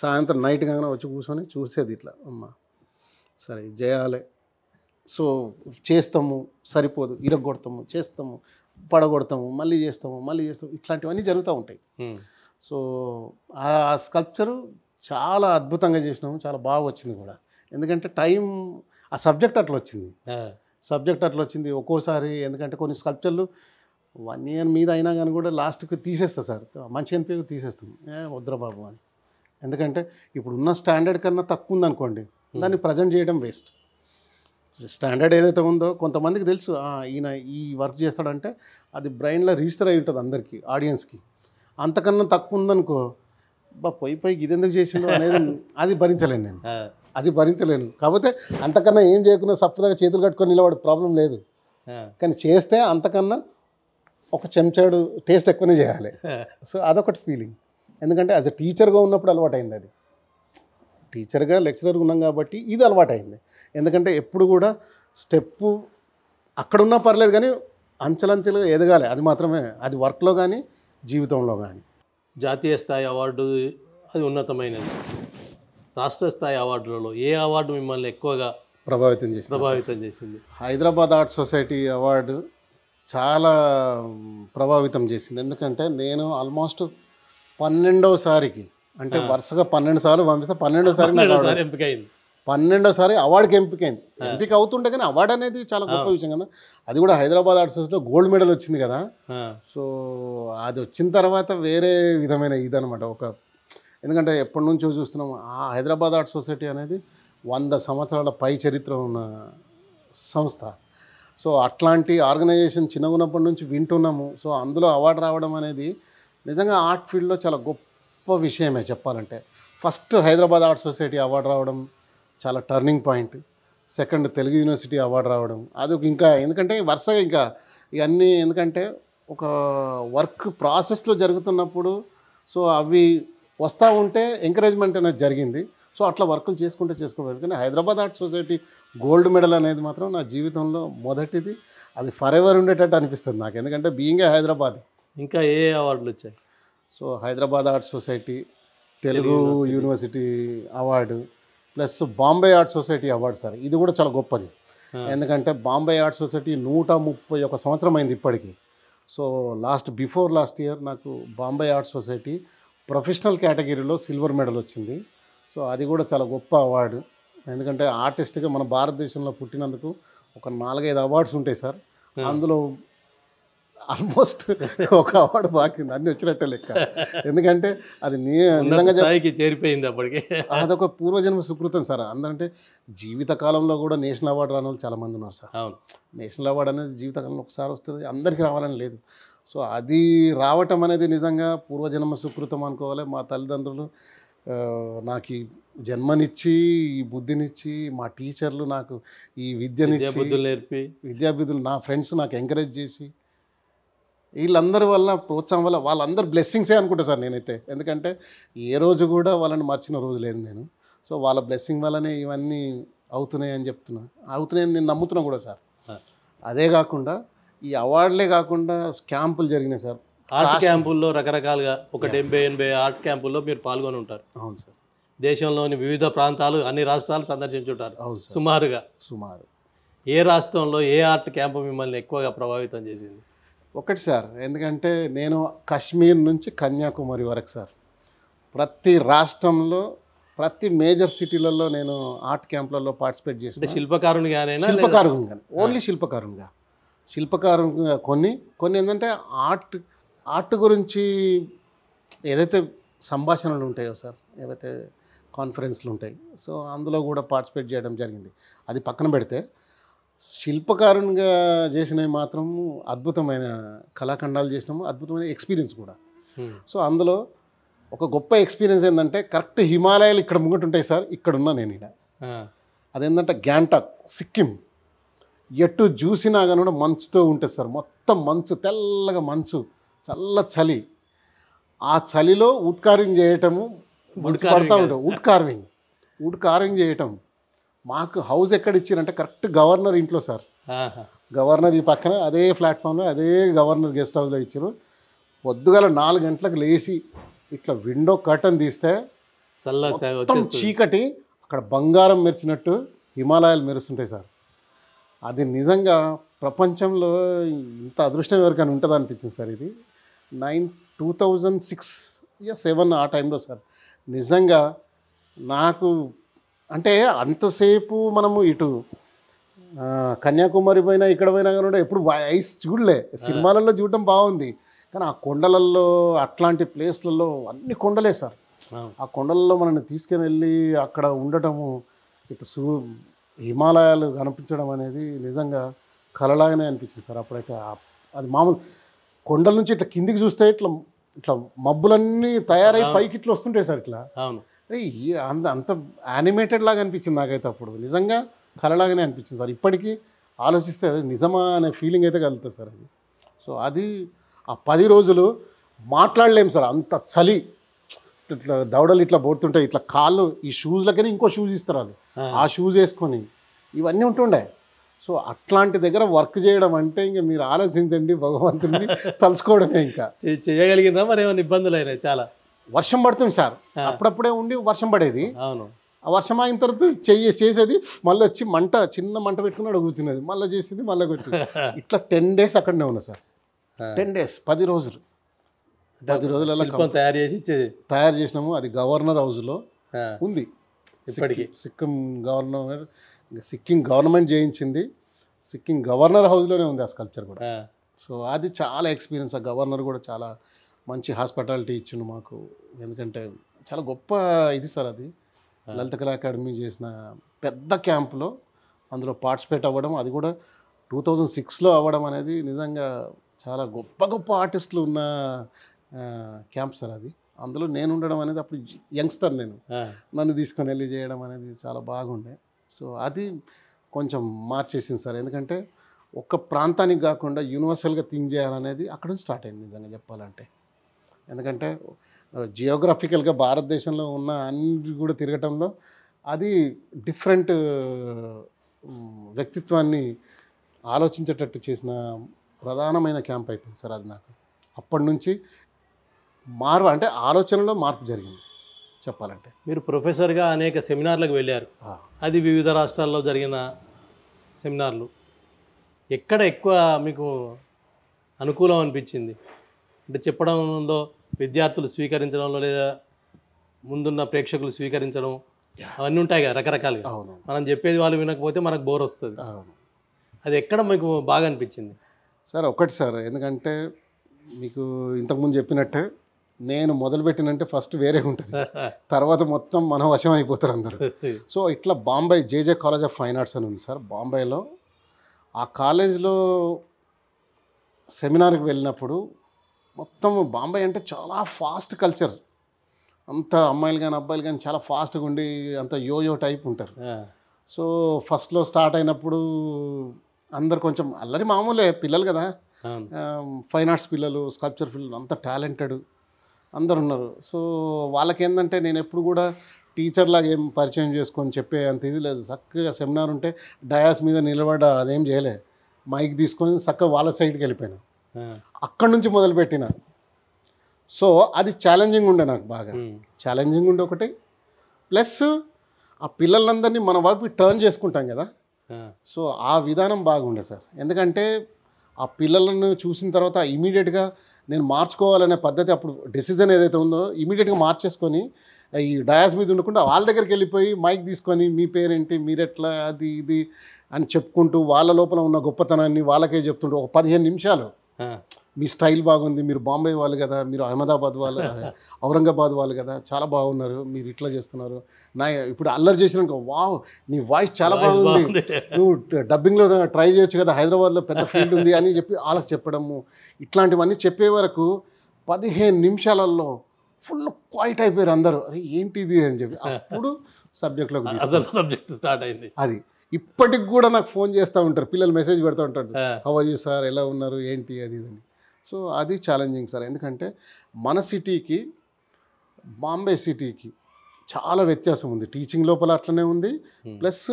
సాయంత్రం నైట్ కాగానే వచ్చి కూర్చొని చూసేది ఇట్లా, అమ్మ సరే చేయాలి. సో చేస్తాము, సరిపోదు, ఇరగొడతాము, చేస్తాము, పడగొడతాము, మళ్ళీ చేస్తాము, ఇట్లాంటివన్నీ జరుగుతూ ఉంటాయి. సో ఆ స్కల్ప్చరు చాలా అద్భుతంగా చేసినాము, చాలా బాగా వచ్చింది కూడా. ఎందుకంటే టైం ఆ సబ్జెక్ట్ అట్లా వచ్చింది. ఒక్కోసారి ఎందుకంటే కొన్ని స్కల్ప్చర్లు 1 year మీద అయినా కానీ కూడా లాస్ట్కి తీసేస్తా సార్, మంచి అనిపించి తీసేస్తాం, వద్దురా బాబు అని. ఎందుకంటే ఇప్పుడు ఉన్న స్టాండర్డ్ కన్నా తక్కువ ఉందనుకోండి, దాన్ని ప్రజెంట్ చేయడం వేస్ట్. స్టాండర్డ్ ఏదైతే ఉందో కొంతమందికి తెలుసు ఈయన ఈ వర్క్ చేస్తాడంటే అది బ్రెయిన్లో రిజిస్టర్ అయి ఉంటుంది అందరికీ, ఆడియన్స్కి. అంతకన్నా తక్కువ ఉందనుకో, పోయి ఇది ఎందుకు చేసిండు అనేది అది భరించలేను నేను, కాకపోతే అంతకన్నా ఏం చేయకుండా సప్పుదాగా చేతులు కట్టుకొని నిలబడి ప్రాబ్లం లేదు, కానీ చేస్తే అంతకన్నా ఒక చెంచాడు టేస్ట్ ఎక్కువనే చేయాలి. సో అదొకటి ఫీలింగ్. ఎందుకంటే యాజ్ ఎ టీచర్గా ఉన్నప్పుడు అలవాటైంది, అది టీచర్గా లెక్చరర్గా ఉన్నాం కాబట్టి ఇది అలవాటైంది. ఎందుకంటే ఎప్పుడు కూడా స్టెప్పు అక్కడున్నా పర్లేదు కానీ అంచెలంచెలుగా ఎదగాలి, అది మాత్రమే, అది వర్క్లో కానీ జీవితంలో కానీ. జాతీయ స్థాయి అవార్డు అది ఉన్నతమైనది. రాష్ట్ర స్థాయి అవార్డులలో ఏ అవార్డు మిమ్మల్ని ఎక్కువగా ప్రభావితం చేసింది? హైదరాబాద్ ఆర్ట్ సొసైటీ అవార్డు చాలా ప్రభావితం చేసింది. ఎందుకంటే నేను ఆల్మోస్ట్ 12వసారికి, అంటే వరుసగా 12 సార్లు పంపిస్తే 12వసారి నాకు award ఎంపికైంది. 12వసారి అవార్డుకి ఎంపికైంది. ఎంపిక అవుతుంటే కానీ అవార్డు అనేది చాలా గొప్ప విషయం కదా. అది కూడా హైదరాబాద్ ఆర్ట్ సొసైటీలో గోల్డ్ మెడల్ వచ్చింది కదా. సో అది వచ్చిన తర్వాత వేరే విధమైన ఇదనమాట. ఎందుకంటే ఎప్పటి నుంచో చూస్తున్నాం ఆ హైదరాబాద్ ఆర్ట్ సొసైటీ అనేది 100 సంవత్సరాల పై చరిత్ర ఉన్న సంస్థ. సో అట్లాంటి ఆర్గనైజేషన్ చిన్నగా ఉన్నప్పటి నుంచి వింటున్నాము. సో అందులో అవార్డు రావడం అనేది నిజంగా ఆర్ట్ ఫీల్డ్లో చాలా గొప్ప విషయమే చెప్పాలంటే. First Hyderabad art society award రావడం చాలా turning point. Second Telugu university award రావడం అది ఇంకా, ఎందుకంటే వరుసగా ఇంకా ఇవన్నీ, ఎందుకంటే ఒక వర్క్ ప్రాసెస్లో జరుగుతున్నప్పుడు సో అవి వస్తూ ఉంటే ఎంకరేజ్మెంట్ అనేది జరిగింది. సో అట్లా వర్కులు చేసుకోవాలి. కానీ Hyderabad art society gold medal అనేది మాత్రం నా జీవితంలో మొదటిది. అది ఫర్ ఎవర్ ఉండేటట్టు అనిపిస్తుంది నాకు, ఎందుకంటే బీయింగ్ హైదరాబాద్. ఇంకా ఏ అవార్డులు వచ్చాయి? So Hyderabad art society, Telugu university award, plus Bombay art society award sir. ఇది కూడా చాలా గొప్పది. ఎందుకంటే బాంబే ఆర్ట్ సొసైటీ 131 సంవత్సరం అయింది ఇప్పటికీ. సో బిఫోర్ లాస్ట్ ఇయర్ నాకు బాంబే ఆర్ట్ సొసైటీ ప్రొఫెషనల్ కేటగిరీలో సిల్వర్ మెడల్ వచ్చింది. సో అది కూడా చాలా గొప్ప అవార్డు. ఎందుకంటే ఆర్టిస్ట్గా మన భారతదేశంలో పుట్టినందుకు ఒక 4-5 అవార్డ్స్ ఉంటాయి సార్. అందులో ఆల్మోస్ట్ ఒక అవార్డు బాకీ ఉంది, అన్నీ వచ్చినట్టే లెక్క. ఎందుకంటే అది నిజంగా చేరిపోయింది అప్పటికి. అదొక పూర్వజన్మ సుకృతం సార్. అందుకంటే జీవితకాలంలో కూడా నేషనల్ అవార్డు రాని వాళ్ళు చాలామంది ఉన్నారు సార్. అవును, నేషనల్ అవార్డు అనేది జీవితకాలంలో ఒకసారి వస్తుంది, అందరికీ రావాలని లేదు. సో అది రావటం అనేది నిజంగా పూర్వజన్మ సుకృతం అనుకోవాలి. మా తల్లిదండ్రులు నాకు ఈ జన్మనిచ్చి, ఈ బుద్ధినిచ్చి, మా టీచర్లు నాకు ఈ విద్యనిచ్చి, విద్యాబుద్ధులు నా ఫ్రెండ్స్ నాకు ఎంకరేజ్ చేసి, వీళ్ళందరి వల్ల ప్రోత్సాహం వల్ల, వాళ్ళందరూ బ్లెస్సింగ్సే అనుకుంటా సార్ నేనైతే. ఎందుకంటే ఏ రోజు కూడా వాళ్ళని మర్చిన రోజు లేదు నేను. సో వాళ్ళ బ్లెస్సింగ్ వల్లనే ఇవన్నీ అవుతున్నాయని అవుతున్నాయని నేను నమ్ముతున్నా కూడా సార్. అదే కాకుండా ఈ అవార్డులే కాకుండా క్యాంపులు జరిగినాయి సార్. ఆర్ట్ క్యాంపుల్లో రకరకాలుగా 80 ఆర్ట్ క్యాంపుల్లో మీరు పాల్గొని ఉంటారు. అవును సార్. దేశంలోని వివిధ ప్రాంతాలు, అన్ని రాష్ట్రాలు సందర్శించుంటారు. అవును సార్. సుమారు ఏ రాష్ట్రంలో ఏ ఆర్ట్ క్యాంపు మిమ్మల్ని ఎక్కువగా ప్రభావితం చేసింది? ఒకటి సార్, ఎందుకంటే నేను కాశ్మీర్ నుంచి కన్యాకుమారి వరకు సార్, ప్రతి రాష్ట్రంలో ప్రతి మేజర్ సిటీలలో నేను ఆర్ట్ క్యాంపులలో పార్టిసిపేట్ చేసిన. శిల్పకారునిగా, ఓన్లీ శిల్పకారునిగా కొన్ని ఏంటంటే ఆర్ట్ గురించి ఏదైతే సంభాషణలు ఉంటాయో సార్, ఏవైతే కాన్ఫరెన్స్లు ఉంటాయి, సో అందులో కూడా పార్టిసిపేట్ చేయడం జరిగింది. అది పక్కన పెడితే శిల్పకారునిగా చేసినవి మాత్రం అద్భుతమైన కళాఖండాలు చేసినాము, అద్భుతమైన ఎక్స్పీరియన్స్ కూడా. సో అందులో ఒక గొప్ప ఎక్స్పీరియన్స్ ఏంటంటే, కరెక్ట్ హిమాలయాలు ఇక్కడ ముంగట ఉంటాయి సార్, ఇక్కడ ఉన్నా నేను ఇక్కడ. అదేంటంటే గ్యాంటాక్, సిక్కిం. ఎటు చూసినా కానీ కూడా మంచుతో ఉంటుంది సార్, మొత్తం మంచు, తెల్లగా మంచు, చల్ల చలి. ఆ చలిలో వుడ్ కార్వింగ్ చేయటము, మంచు పడతా ఉంటుంది, వుడ్ కార్వింగ్ చేయటం. మాకు హౌస్ ఎక్కడ ఇచ్చారంటే కరెక్ట్ గవర్నర్ ఇంట్లో సార్. గవర్నర్ ఈ పక్కన అదే ప్లాట్ఫామ్లో అదే గవర్నర్ గెస్ట్ హౌస్లో ఇచ్చారు. పొద్దుగాల 4 గంటలకు లేచి ఇట్లా విండో కర్టన్ తీస్తే మొత్తం చీకటి, అక్కడ బంగారం మెరిచినట్టు హిమాలయాలు మెరుస్తుంటాయి సార్. అది నిజంగా ప్రపంచంలో ఇంత అదృష్టం ఎవరికైనా ఉంటుంది అనిపించింది సార్. ఇది 2006-7 ఆ టైంలో సార్. నిజంగా నాకు అంటే అంతసేపు మనము ఇటు కన్యాకుమారి పోయినా ఇక్కడ పోయినా కానీ ఎప్పుడు ఐస్ చూడలే. సినిమాలలో చూడటం బాగుంది, కానీ ఆ కొండలలో అట్లాంటి ప్లేస్లలో అన్ని కొండలే సార్. ఆ కొండలలో మనల్ని తీసుకుని వెళ్ళి అక్కడ ఉండటము, ఇటు హిమాలయాలు కనిపించడం అనేది నిజంగా కలలాగానే అనిపించింది సార్ అప్పుడైతే. అది మామూలు కొండల నుంచి ఇట్లా కిందికి చూస్తే ఇట్లా ఇట్లా మబ్బులన్నీ తయారై పైకి ఇట్లా వస్తుంటాయి సార్. ఇట్లా అంత యానిమేటెడ్ లాగా అనిపించింది నాకైతే అప్పుడు. నిజంగా కలలాగానే అనిపించింది సార్. ఇప్పటికీ ఆలోచిస్తే అది నిజమా అనే ఫీలింగ్ అయితే కలుగుతుంది సార్ అది. సో అది ఆ 10 రోజులు మాట్లాడలేము సార్, అంత చలి. ఇట్లా దవడలు ఇట్లా పోతుంటాయి, ఇట్లా కాళ్ళు ఈ షూస్లకని ఇంకో షూస్ ఇస్తారు వాళ్ళు, ఆ షూస్ వేసుకొని ఇవన్నీ ఉంటుండే. సో అట్లాంటి దగ్గర వర్క్ చేయడం అంటే ఇంకా మీరు ఆలోచించండి, భగవంతుడిని తలుచుకోవడమే. ఇంకా చేయగలిగిందా మరి? ఏమైనా ఇబ్బందులు అయినాయి? చాలా వర్షం పడుతుంది సార్, అప్పుడప్పుడే ఉండి వర్షం పడేది. అవును. ఆ వర్షం అయిన తర్వాత చేసేది, మళ్ళీ వచ్చి చిన్న మంట పెట్టుకుని అక్కడ కూర్చునేది, మళ్ళీ చేసేది, మళ్ళీ కూర్చుంది. ఇట్లా 10 days అక్కడనే ఉన్నా సార్. 10 days, 10 రోజులు. 10 రోజులలో శిల్పం తయారు చేసి ఇచ్చేది. తయారు చేసినాము. అది గవర్నర్ హౌస్లో ఉంది ఇప్పటికీ. సిక్కిం గవర్నమెంట్ చేయించింది. సిక్కిం గవర్నర్ హౌస్లోనే ఉంది ఆ స్కల్ప్చర్ కూడా. సో అది చాలా ఎక్స్పీరియన్స్. ఆ గవర్నర్ కూడా చాలా మంచి హాస్పిటాలిటీ ఇచ్చిండు మాకు. ఎందుకంటే చాలా గొప్ప ఇది సార్ అది. లలిత కళా అకాడమీ చేసిన పెద్ద క్యాంప్లో అందులో పార్టిసిపేట్ అవ్వడం, అది కూడా 2006లో అవ్వడం అనేది నిజంగా చాలా గొప్ప గొప్ప ఆర్టిస్టులు ఉన్న క్యాంప్ సార్ అది. అందులో నేను ఉండడం అనేది, అప్పుడు యంగ్స్టర్ నేను, నన్ను తీసుకొని వెళ్ళి చేయడం అనేది చాలా బాగుండే. సో అది కొంచెం మార్చేసింది సార్. ఎందుకంటే ఒక్క ప్రాంతానికి కాకుండా యూనివర్సల్గా థింక్ చేయాలనేది అక్కడ నుంచి స్టార్ట్ అయింది నిజంగా చెప్పాలంటే. ఎందుకంటే జియోగ్రఫికల్గా భారతదేశంలో ఉన్న అన్ని కూడా తిరగటంలో అది డిఫరెంట్ వ్యక్తిత్వాన్ని ఆలోచించేటట్టు చేసిన ప్రధానమైన క్యాంప్ అయిపోయింది సార్ అది నాకు. అప్పటి నుంచి అంటే ఆలోచనలో మార్పు జరిగింది చెప్పాలంటే. మీరు ప్రొఫెసర్గా అనేక సెమినార్లకు వెళ్ళారు. అది వివిధ రాష్ట్రాల్లో జరిగిన సెమినార్లు. ఎక్కడ ఎక్కువ మీకు అనుకూలం అనిపించింది? అంటే చెప్పడంలో, విద్యార్థులు స్వీకరించడంలో, లేదా ముందున్న ప్రేక్షకులు స్వీకరించడం, అవన్నీ ఉంటాయి కదా రకరకాలుగా. మనం చెప్పేది వాళ్ళు వినకపోతే మనకు బోర్ వస్తుంది. అది ఎక్కడ మీకు బాగా అనిపించింది? సార్ ఒకటి సార్, ఎందుకంటే మీకు ఇంతకుముందు చెప్పినట్టే నేను మొదలుపెట్టినంటే ఫస్ట్ వేరే ఉంటుంది, తర్వాత మొత్తం మన వశం అయిపోతారు అందరూ. సో ఇట్లా బాంబే జేజే కాలేజ్ ఆఫ్ ఫైన్ ఆర్ట్స్ అని ఉంది సార్ బాంబేలో. ఆ కాలేజ్లో సెమినార్కి వెళ్ళినప్పుడు మొత్తం బాంబే అంటే చాలా ఫాస్ట్ కల్చర్. అంత అమ్మాయిలు కానీ అబ్బాయిలు కానీ చాలా ఫాస్ట్గా ఉండి అంత యోయో టైప్ ఉంటారు. సో ఫస్ట్లో స్టార్ట్ అయినప్పుడు అందరు కొంచెం అల్లరి, మామూలే, పిల్లలు కదా, ఫైన్ ఆర్ట్స్ పిల్లలు, స్కల్ప్చర్ పిల్లలు, అంత టాలెంటెడ్ అందరు ఉన్నారు. సో వాళ్ళకేందంటే నేను ఎప్పుడు కూడా టీచర్ లాగా ఏం పరిచయం చేసుకొని చెప్పే అంత ఇది లేదు. చక్కగా సెమినార్ ఉంటే డయాస్ మీద నిలబడ అదేం చేయలే, మైక్ తీసుకొని చక్కగా వాళ్ళ సైడ్కి వెళ్ళిపోయాను. అక్కడి నుంచి మొదలుపెట్టిన. సో అది ఛాలెంజింగ్ ఉండే, నాకు బాగా ఛాలెంజింగ్ ఉండే ఒకటి. ప్లస్ ఆ పిల్లలందరినీ మన వైపు టర్న్ చేసుకుంటాం కదా, సో ఆ విధానం బాగుండే సార్. ఎందుకంటే ఆ పిల్లలను చూసిన తర్వాత ఇమీడియట్గా నేను మార్చుకోవాలనే పద్ధతి, అప్పుడు డెసిజన్ ఏదైతే ఉందో ఇమీడియట్గా మార్చేసుకొని ఈ డయాస్ మీద ఉండకుండా వాళ్ళ దగ్గరికి వెళ్ళిపోయి మైక్ తీసుకొని మీ పేరేంటి, మీరెట్లా, అది ఇది అని చెప్పుకుంటూ వాళ్ళ లోపల ఉన్న గొప్పతనాన్ని వాళ్ళకే చెప్తుంటూ ఒక 15 నిమిషాలు మీ స్టైల్ బాగుంది, మీరు బాంబే వాళ్ళు కదా, మీరు అహ్మదాబాద్ వాళ్ళు, ఔరంగాబాద్ వాళ్ళు కదా, చాలా బాగున్నారు, మీరు ఇట్లా చేస్తున్నారు, ఇప్పుడు అల్లరి చేసినాక వావ్ నీ వాయిస్ చాలా బాగుంది, నువ్వు డబ్బింగ్లో ట్రై చేయొచ్చు కదా, హైదరాబాద్లో పెద్ద ఫీల్డ్ ఉంది అని చెప్పి వాళ్ళకి చెప్పడము. ఇట్లాంటివన్నీ చెప్పే వరకు 15 నిమిషాలలో ఫుల్ క్వైట్ అయిపోయారు అందరూ. అరే ఏంటిది అని చెప్పి అప్పుడు సబ్జెక్ట్లోకి సబ్జెక్ట్ స్టార్ట్ అయింది. అది ఇప్పటికి కూడా నాకు ఫోన్ చేస్తూ ఉంటారు, పిల్లలు మెసేజ్ పెడతా ఉంటారు, హౌ ఆర్ యూ సార్, ఎలా ఉన్నారు, ఏంటి, అది ఇదని. సో అది ఛాలెంజింగ్ సార్. ఎందుకంటే మన సిటీకి బాంబే సిటీకి చాలా వ్యత్యాసం ఉంది. టీచింగ్ లోపల అట్లనే ఉంది, ప్లస్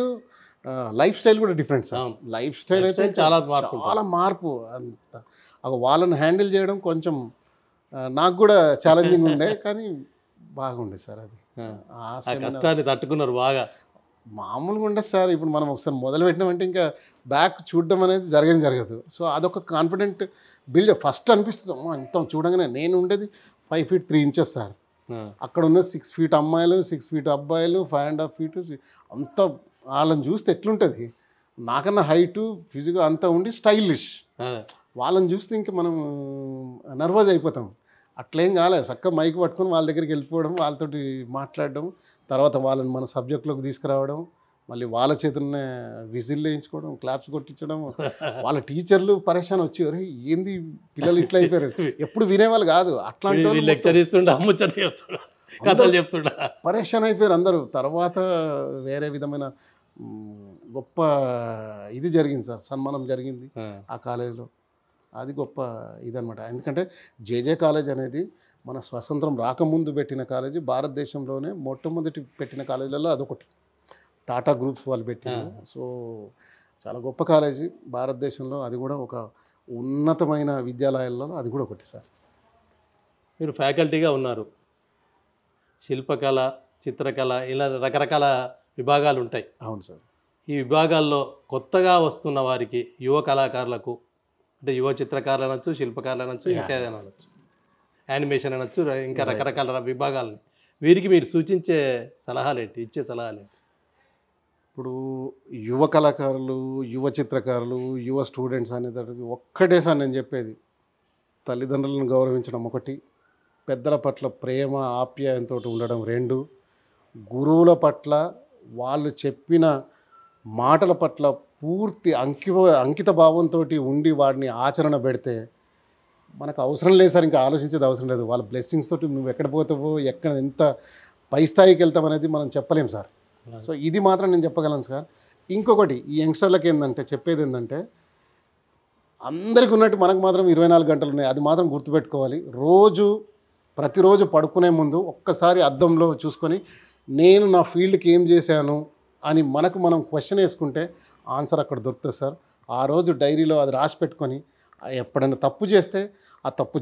లైఫ్ స్టైల్ కూడా డిఫరెంట్ సార్. లైఫ్ స్టైల్ అయితే చాలా మార్పు. అంత వాళ్ళని హ్యాండిల్ చేయడం కొంచెం నాకు కూడా ఛాలెంజింగ్ ఉండే, కానీ బాగుండే సార్. అది ఆ కష్టాన్ని తట్టుకున్నారు బాగా. మామూలుగా ఉండదు సార్. ఇప్పుడు మనం ఒకసారి మొదలు పెట్టినామంటే ఇంకా బ్యాక్ చూడడం అనేది జరగదు. సో అదొక కాన్ఫిడెంట్ బిల్డ్. ఫస్ట్ అనిపిస్తుంది ఇంత చూడగానే. నేను ఉండేది 5 feet 3 inches సార్. అక్కడ ఉన్న 6 feet అమ్మాయిలు, 6 feet అబ్బాయిలు, 5.5 feet అంత. వాళ్ళని చూస్తే ఎట్లుంటుంది, నాకన్నా హైటు ఫిజికల్ అంతా ఉండి స్టైలిష్. వాళ్ళని చూస్తే ఇంకా మనం నర్వస్ అయిపోతాం. అట్లేం కాలేదు, చక్కగా మైక్ పట్టుకొని వాళ్ళ దగ్గరికి వెళ్ళిపోవడం, వాళ్ళతోటి మాట్లాడడం, తర్వాత వాళ్ళని మన సబ్జెక్ట్లోకి తీసుకురావడం, మళ్ళీ వాళ్ళ చేతులనే విజిల్ వేయించుకోవడం, క్లాప్స్ కొట్టించడం. వాళ్ళ టీచర్లు పరేషాన్ వచ్చి, అరే ఏంది పిల్లలు ఇట్లా అయిపోయారు, ఎప్పుడు వినేవాళ్ళు కాదు. అట్లాంటి పరేషాన్ అయిపోయారు అందరూ. తర్వాత వేరే విధమైన గొప్ప ఇది జరిగింది సార్, సన్మానం జరిగింది ఆ కాలేజీలో. అది గొప్ప ఇదనమాట. ఎందుకంటే జేజే కాలేజ్ అనేది మన స్వతంత్రం రాకముందు పెట్టిన కాలేజీ, భారతదేశంలోనే మొట్టమొదటి పెట్టిన కాలేజీలలో అదొకటి. టాటా గ్రూప్స్ వాళ్ళు పెట్టిన. సో చాలా గొప్ప కాలేజీ భారతదేశంలో. అది కూడా ఒక ఉన్నతమైన విద్యాలయాలలో అది కూడా ఒకటి సార్. మీరు ఫ్యాకల్టీగా ఉన్నారు, శిల్పకళ, చిత్రకళ ఇలా రకరకాల విభాగాలు ఉంటాయి. అవును సార్. ఈ విభాగాల్లో కొత్తగా వస్తున్న వారికి, యువ కళాకారులకు, అంటే యువ చిత్రకారులు అనొచ్చు, శిల్పకారులు అనొచ్చు, ఇంకా ఏదైనా అనొచ్చు, యానిమేషన్ అనొచ్చు, ఇంకా రకరకాల విభాగాలని, వీరికి మీరు సూచించే సలహాలేంటి, ఇచ్చే సలహాలేంటి? ఇప్పుడు యువ కళాకారులు, యువ చిత్రకారులు, యువ స్టూడెంట్స్ అనేదానికి ఒక్కటే సార్ నేను చెప్పేది, తల్లిదండ్రులను గౌరవించడం ఒకటి, పెద్దల పట్ల ప్రేమ ఆప్యాయంతో ఉండడం రెండు, గురువుల పట్ల వాళ్ళు చెప్పిన మాటల పట్ల పూర్తి అంకిత భావంతో ఉండి వాడిని ఆచరణ పెడితే మనకు అవసరం లేదు సార్, ఇంకా ఆలోచించేది అవసరం లేదు. వాళ్ళ బ్లెస్సింగ్స్ తోటి నువ్వు ఎక్కడ పోతావో, ఎక్కడ ఎంత పై స్థాయికి వెళ్తావు అనేది మనం చెప్పలేం సార్. సో ఇది మాత్రం నేను చెప్పగలను సార్. ఇంకొకటి ఈ యంగ్స్టర్లకి ఏంటంటే చెప్పేది ఏంటంటే, అందరికీ ఉన్నట్టు మనకు మాత్రం 24 గంటలు ఉన్నాయి, అది మాత్రం గుర్తుపెట్టుకోవాలి. ప్రతిరోజు పడుకునే ముందు ఒక్కసారి అద్దంలో చూసుకొని నేను నా ఫీల్డ్కి ఏం చేశాను అని మనకు మనం క్వశ్చన్ వేసుకుంటే ఆన్సర్ అక్కడ దొరుకుతుంది సార్. ఆ రోజు డైరీలో అది రాసి పెట్టుకొని ఎప్పుడైనా తప్పు చేస్తే ఆ తప్పు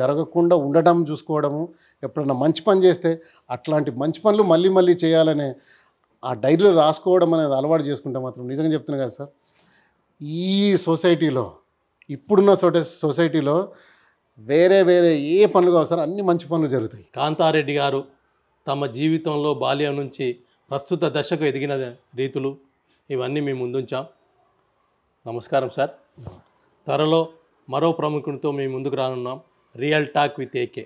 జరగకుండా ఉండడం చూసుకోవడము, ఎప్పుడైనా మంచి పని చేస్తే అట్లాంటి మంచి పనులు మళ్ళీ మళ్ళీ చేయాలనే ఆ డైరీలో రాసుకోవడం అనేది అలవాటు చేసుకుంటే మాత్రం నిజంగా చెప్తున్నా కదా సార్, ఈ సొసైటీలో ఇప్పుడున్న సొసైటీలో వేరే ఏ పనులు కావు సార్, అన్ని మంచి పనులు జరుగుతాయి. కాంతారెడ్డి గారు తమ జీవితంలో బాల్యం నుంచి ప్రస్తుత దశకు ఎదిగిన రీతులు ఇవన్నీ మేము ముందుంచాం. నమస్కారం సార్. త్వరలో మరో ప్రముఖునితో మేము ముందుకు రానున్నాం. Real talk with AK.